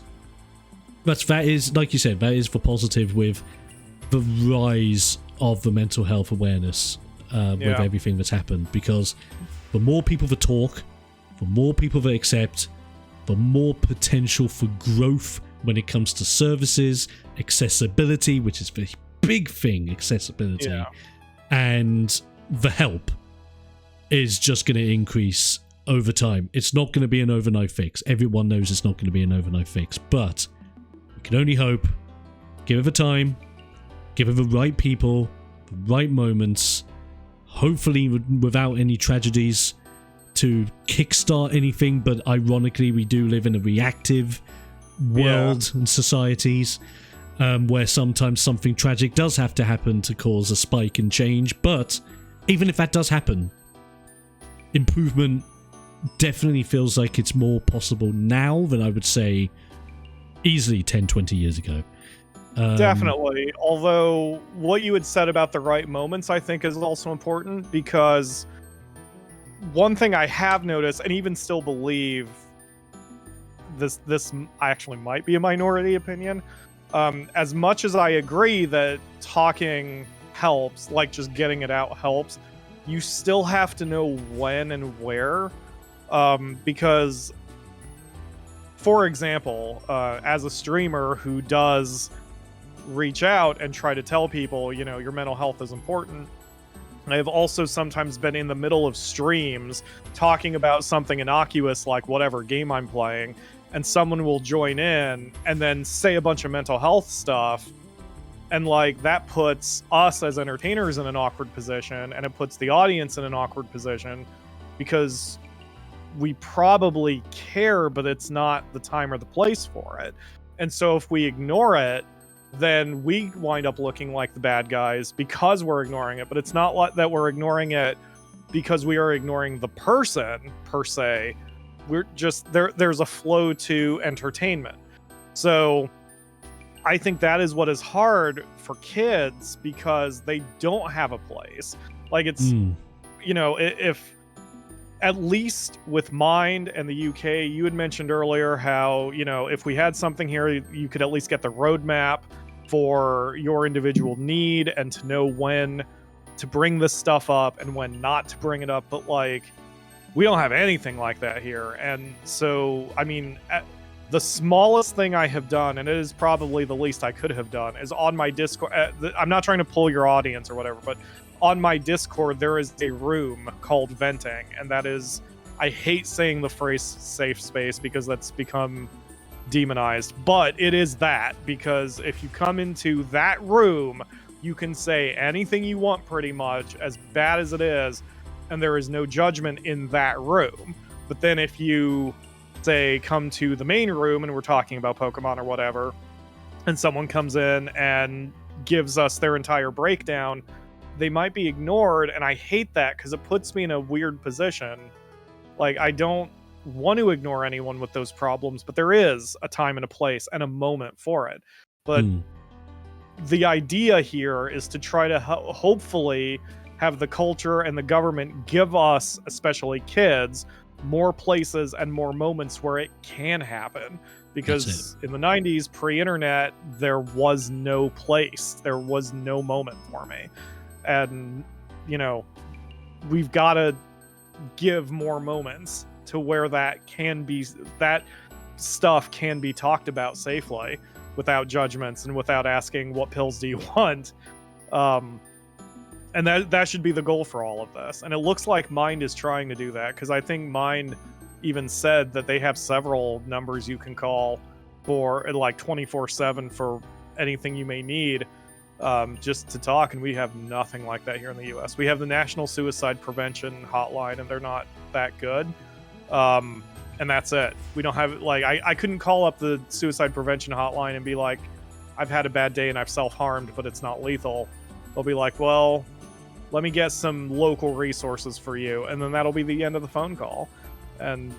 that is, like you said, that is the positive with the rise of the mental health awareness with everything that's happened, because the more people that talk, the more people that accept, the more potential for growth when it comes to services, accessibility, which is the big thing, accessibility, and the help is just going to increase over time. It's not going to be an overnight fix. Everyone knows it's not going to be an overnight fix, but we can only hope. Give it the time, give it the right people, the right moments, hopefully without any tragedies to kickstart anything, but ironically we do live in a reactive world and societies where sometimes something tragic does have to happen to cause a spike in change. But even if that does happen, improvement definitely feels like it's more possible now than I would say easily 10-20 years ago. Definitely. Although what you had said about the right moments, I think, is also important, because one thing I have noticed, and even still believe, this actually might be a minority opinion, as much as I agree that talking helps, like just getting it out helps, you still have to know when and where, because, for example, as a streamer who does reach out and try to tell people, your mental health is important, I have also sometimes been in the middle of streams talking about something innocuous like whatever game I'm playing, and someone will join in and then say a bunch of mental health stuff, and like that puts us as entertainers in an awkward position, and it puts the audience in an awkward position, because we probably care, but it's not the time or the place for it. And so if we ignore it, then we wind up looking like the bad guys because we're ignoring it. But it's not like that we're ignoring it because we are ignoring the person per se. We're just there's a flow to entertainment. So I think that is what is hard for kids, because they don't have a place. Like it's if at least with Mind and the UK, you had mentioned earlier how, if we had something here, you could at least get the roadmap for your individual need and to know when to bring this stuff up and when not to bring it up. But like, we don't have anything like that here. And so, I mean, the smallest thing I have done, and it is probably the least I could have done, is on my Discord. I'm not trying to pull your audience or whatever, but on my Discord, there is a room called Venting, and that is, I hate saying the phrase safe space because that's become demonized, but it is that, because if you come into that room, You can say anything you want pretty much, as bad as it is, and there is no judgment in that room. But then if you, say, come to the main room and we're talking about Pokemon or whatever, and someone comes in and gives us their entire breakdown, they might be ignored, and I hate that because it puts me in a weird position. Like, I don't want to ignore anyone with those problems, but there is a time and a place and a moment for it. But the idea here is to try to hopefully have the culture and the government give us, especially kids, more places and more moments where it can happen. Because in the 90s, pre-internet, there was no place. There was no moment for me. And, you know, we've got to give more moments to where that stuff can be talked about safely without judgments and without asking what pills do you want. And that should be the goal for all of this. And it looks like Mind is trying to do that, because I think Mind even said that they have several numbers you can call for like 24/7 for anything you may need, just to talk. And we have nothing like that here in the US. We have the National Suicide Prevention Hotline, and they're not that good. And that's it. We don't have, like, I couldn't call up the Suicide Prevention Hotline and be like, I've had a bad day and I've self-harmed, but it's not lethal. They'll be like, well, let me get some local resources for you, and then that'll be the end of the phone call. And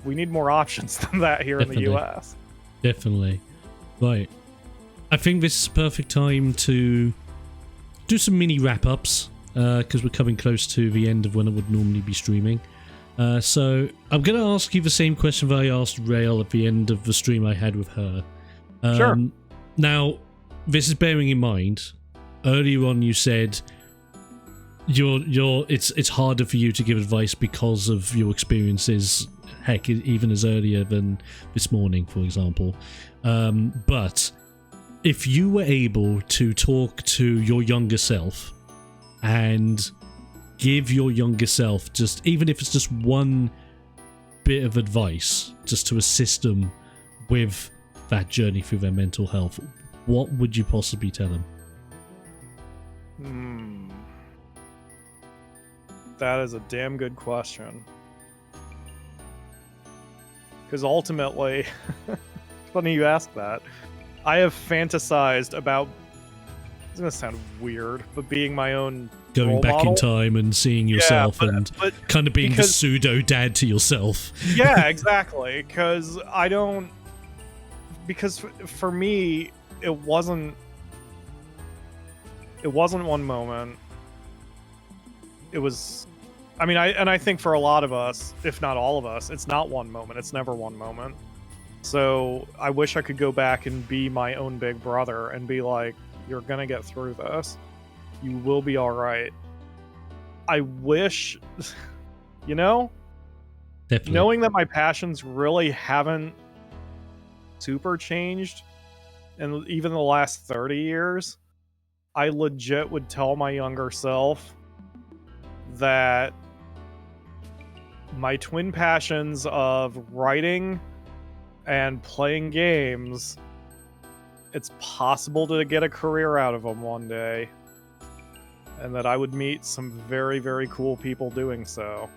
we need more options than that here in the US. Definitely. Right. I think this is a perfect time to do some mini wrap-ups, because we're coming close to the end of when I would normally be streaming. So I'm going to ask you the same question that I asked Rael at the end of the stream I had with her. Sure. Now, this is bearing in mind, earlier on you said it's harder for you to give advice because of your experiences, heck, even as earlier than this morning, for example. But if you were able to talk to your younger self and give your younger self, just even if it's just one bit of advice, just to assist them with that journey through their mental health, what would you possibly tell them? That is a damn good question. Because ultimately, it's funny you ask that. I have fantasized about, it's going to sound weird, but being my own going back model in time and seeing yourself, but kind of being the pseudo dad to yourself. Yeah, exactly. Because for me, it wasn't one moment. It was, I mean, I think for a lot of us, if not all of us, it's not one moment. It's never one moment. So I wish I could go back and be my own big brother and be like, you're going to get through this. You will be all right. I wish, you know, Definitely. Knowing that my passions really haven't super changed in even the last 30 years, I legit would tell my younger self that my twin passions of writing and playing games, it's possible to get a career out of them one day, and that I would meet some very, very cool people doing so.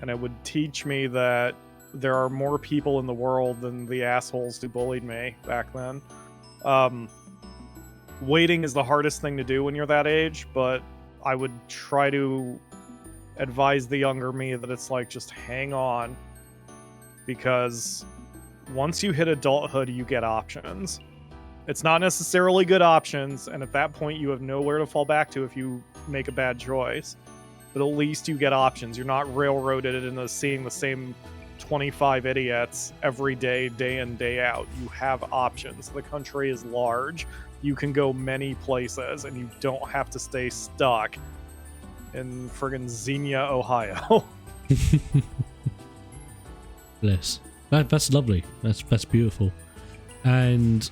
And it would teach me that there are more people in the world than the assholes who bullied me back then. Waiting is the hardest thing to do when you're that age, but I would try to advise the younger me that it's like, just hang on, because once you hit adulthood, you get options. It's not necessarily good options, and at that point you have nowhere to fall back to if you make a bad choice. But at least you get options. You're not railroaded into seeing the same 25 idiots every day, day in, day out. You have options. The country is large. You can go many places, and you don't have to stay stuck in friggin' Xenia, Ohio. Bless. That's lovely. That's beautiful. And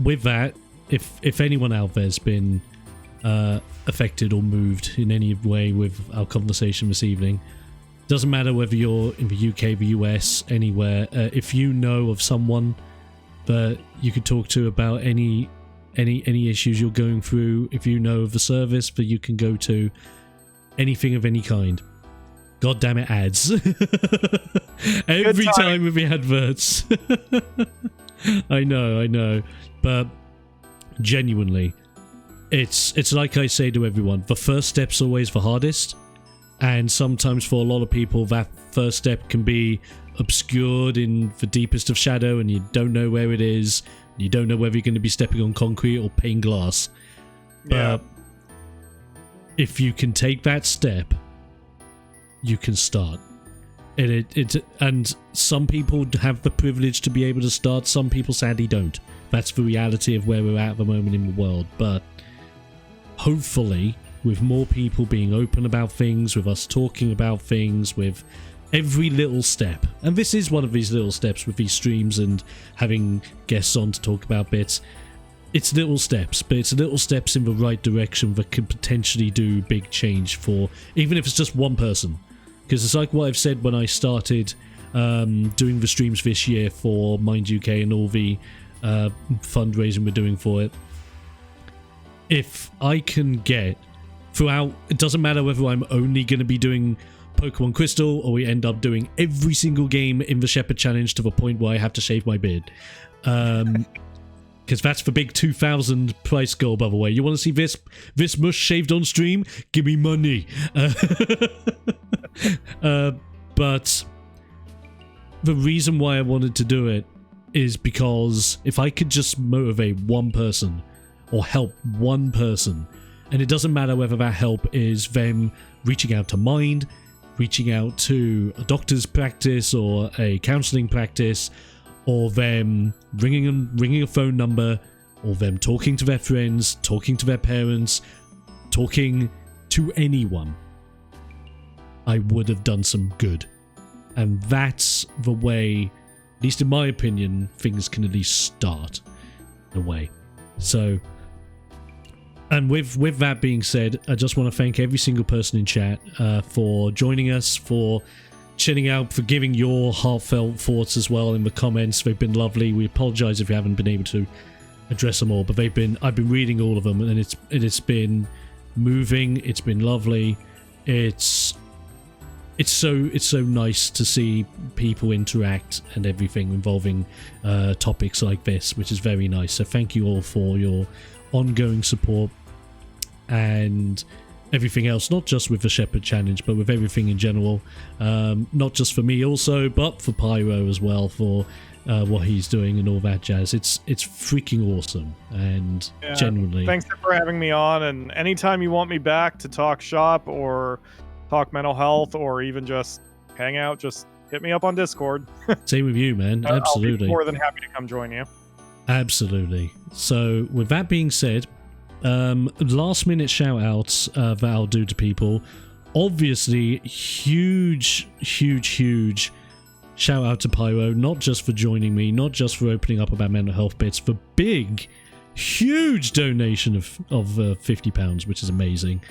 with that, if anyone out there's been affected or moved in any way with our conversation this evening, doesn't matter whether you're in the UK, the US, anywhere, if you know of someone that you could talk to about any any issues you're going through, if you know of a service that you can go to, anything of any kind. God damn it, ads. Every time with the adverts. I know. But genuinely, it's like I say to everyone, the first step's always the hardest. And sometimes for a lot of people, that first step can be obscured in the deepest of shadow, and you don't know where it is. You don't know whether you're going to be stepping on concrete or pane glass. Yeah. But if you can take that step, you can start. And some people have the privilege to be able to start. Some people sadly don't. That's the reality of where we're at the moment in the world. But hopefully, with more people being open about things, with us talking about things, with every little step, and this is one of these little steps with these streams and having guests on to talk about bits. It's little steps, but it's little steps in the right direction that could potentially do big change for, even if it's just one person. Because it's like what I've said when I started doing the streams this year for Mind UK and all the fundraising we're doing for it. If I can get throughout, it doesn't matter whether I'm only going to be doing Pokemon Crystal or we end up doing every single game in the Shepherd Challenge to the point where I have to shave my beard. Because that's the big 2,000 price goal, by the way. You want to see this mush shaved on stream? Give me money. But the reason why I wanted to do it is because if I could just motivate one person or help one person, and it doesn't matter whether that help is them reaching out to Mind, reaching out to a doctor's practice or a counseling practice, or them ringing a phone number, or them talking to their friends, talking to their parents, talking to anyone, I would have done some good. And that's the way, at least in my opinion, things can at least start in a way. So, and with that being said, I just want to thank every single person in chat for joining us, for chilling out, for giving your heartfelt thoughts as well in the comments. They've been lovely. We apologize if you haven't been able to address them all, but I've been reading all of them, and it's been moving. It's been lovely. It's so nice to see people interact and everything involving topics like this, which is very nice. So thank you all for your ongoing support and everything else, not just with the Shepherd Challenge, but with everything in general. Not just for me also, but for Pyro as well, for what he's doing and all that jazz. It's freaking awesome, and genuinely. Thanks for having me on, and anytime you want me back to talk shop or talk mental health or even just hang out, just hit me up on Discord. Same with you, man. Absolutely. I'll be more than happy to come join you. Absolutely. So with that being said, last minute shout outs that I'll do to people. Obviously, huge shout out to Pyro, not just for joining me, not just for opening up about mental health bits, for huge donation of £50, which is amazing.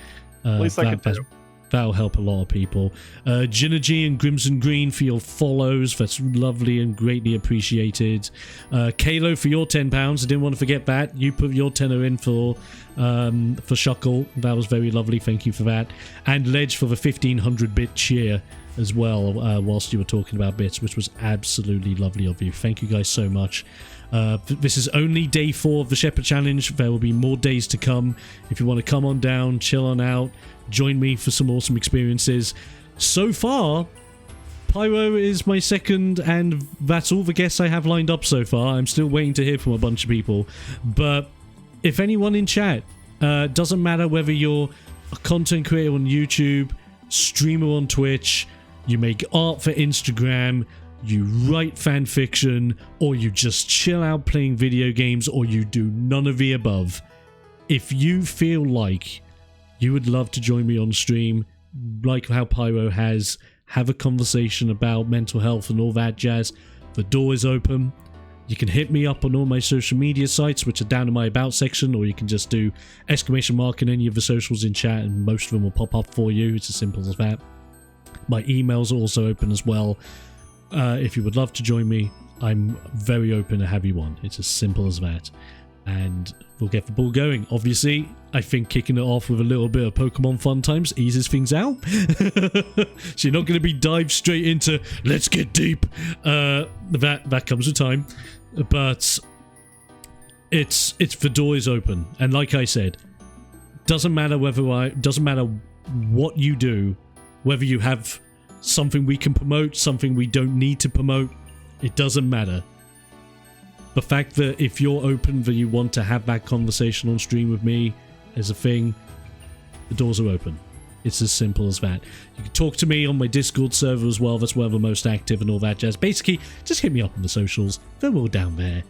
At least I could do. That'll help a lot of people. Ginergy and Crimson Green for your follows. That's lovely and greatly appreciated. Kalo for your £10. I didn't want to forget that. You put your tenner in for Shuckle. That was very lovely. Thank you for that. And Ledge for the 1500-bit cheer as well, whilst you were talking about bits, which was absolutely lovely of you. Thank you guys so much. This is only day 4 of the Shepherd Challenge. There will be more days to come. If you want to come on down, chill on out, join me for some awesome experiences. So far, Pyro is my second, and that's all the guests I have lined up so far. I'm still waiting to hear from a bunch of people. But if anyone in chat, doesn't matter whether you're a content creator on YouTube, streamer on Twitch, you make art for Instagram, you write fan fiction, or you just chill out playing video games, or you do none of the above, if you feel like you would love to join me on stream, like how Pyro has, have a conversation about mental health and all that jazz, the door is open. You can hit me up on all my social media sites, which are down in my about section, or you can just do ! in any of the socials in chat, and most of them will pop up for you. It's as simple as that. My emails are also open as well. If you would love to join me, I'm very open to have you on. It's as simple as that. and we'll get the ball going. Obviously, I think kicking it off with a little bit of Pokemon fun times eases things out. So you're not going to be dive straight into let's get deep. That comes with time, but it's the door is open, and like I said, doesn't matter what you do, whether you have something we can promote, something we don't need to promote, it doesn't matter. The fact that if you're open, that you want to have that conversation on stream with me as a thing, the doors are open. It's as simple as that. You can talk to me on my Discord server as well. That's where we're most active and all that jazz. Basically, just hit me up on the socials. They're all down there.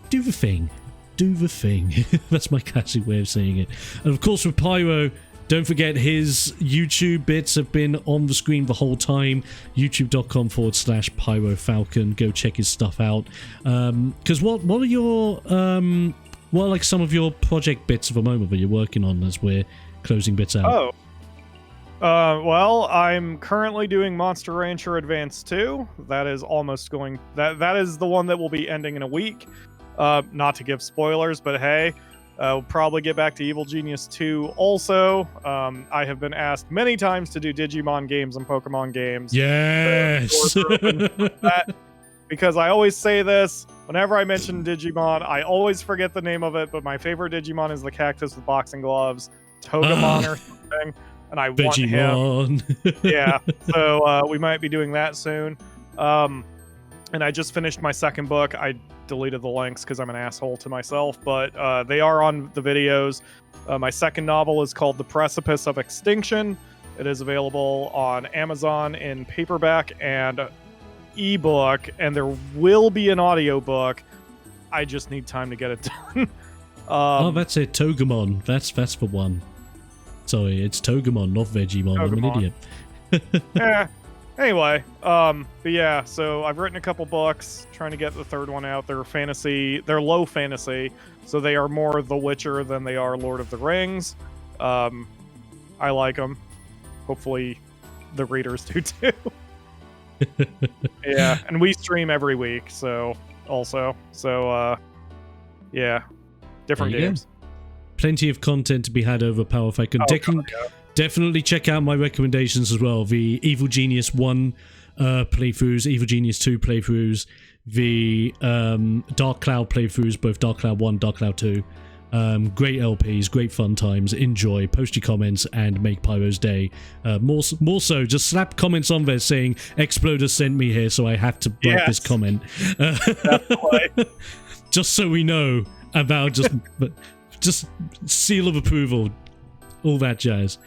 Do the thing. Do the thing. That's my classic way of saying it. And of course, with Pyro, don't forget his YouTube bits have been on the screen the whole time. youtube.com/PyroFalkon. Go check his stuff out. Because what are your what are like some of your project bits at the moment that you're working on as we're closing bits out? Well, I'm currently doing Monster Rancher Advance 2. That is almost going. That is the one that will be ending in a week. Not to give spoilers, but hey. We'll probably get back to Evil Genius 2 also. I have been asked many times to do Digimon games and Pokemon games. Yes! Because I always say this, whenever I mention Digimon, I always forget the name of it, but my favorite Digimon is the cactus with boxing gloves, Togemon or something, and I want him. Yeah, so we might be doing that soon. And I just finished my second book. I deleted the links because I'm an asshole to myself, but they are on the videos. My second novel is called The Precipice of Extinction. It is available on Amazon in paperback and ebook, and there will be an audiobook. I just need time to get it done. Oh, that's it. Togemon. That's the one. Sorry, it's Togemon, not Vegemon. I'm an idiot. Anyway, but yeah, so I've written a couple books, trying to get the third one out. They're fantasy, they're low fantasy, so they are more The Witcher than they are Lord of the Rings. I like them. Hopefully the readers do too. Yeah, and we stream every week, so yeah, different games. Go. Plenty of content to be had over PyroFalkon. Definitely check out my recommendations as well. The Evil Genius 1 playthroughs, Evil Genius 2 playthroughs, the Dark Cloud playthroughs, both Dark Cloud 1, Dark Cloud 2. Great LPs, great fun times. Enjoy, post your comments, and make Pyro's day. More so, just slap comments on there saying, TheXploder sent me here, so I have to write this comment. Just so we know about just seal of approval. All that jazz.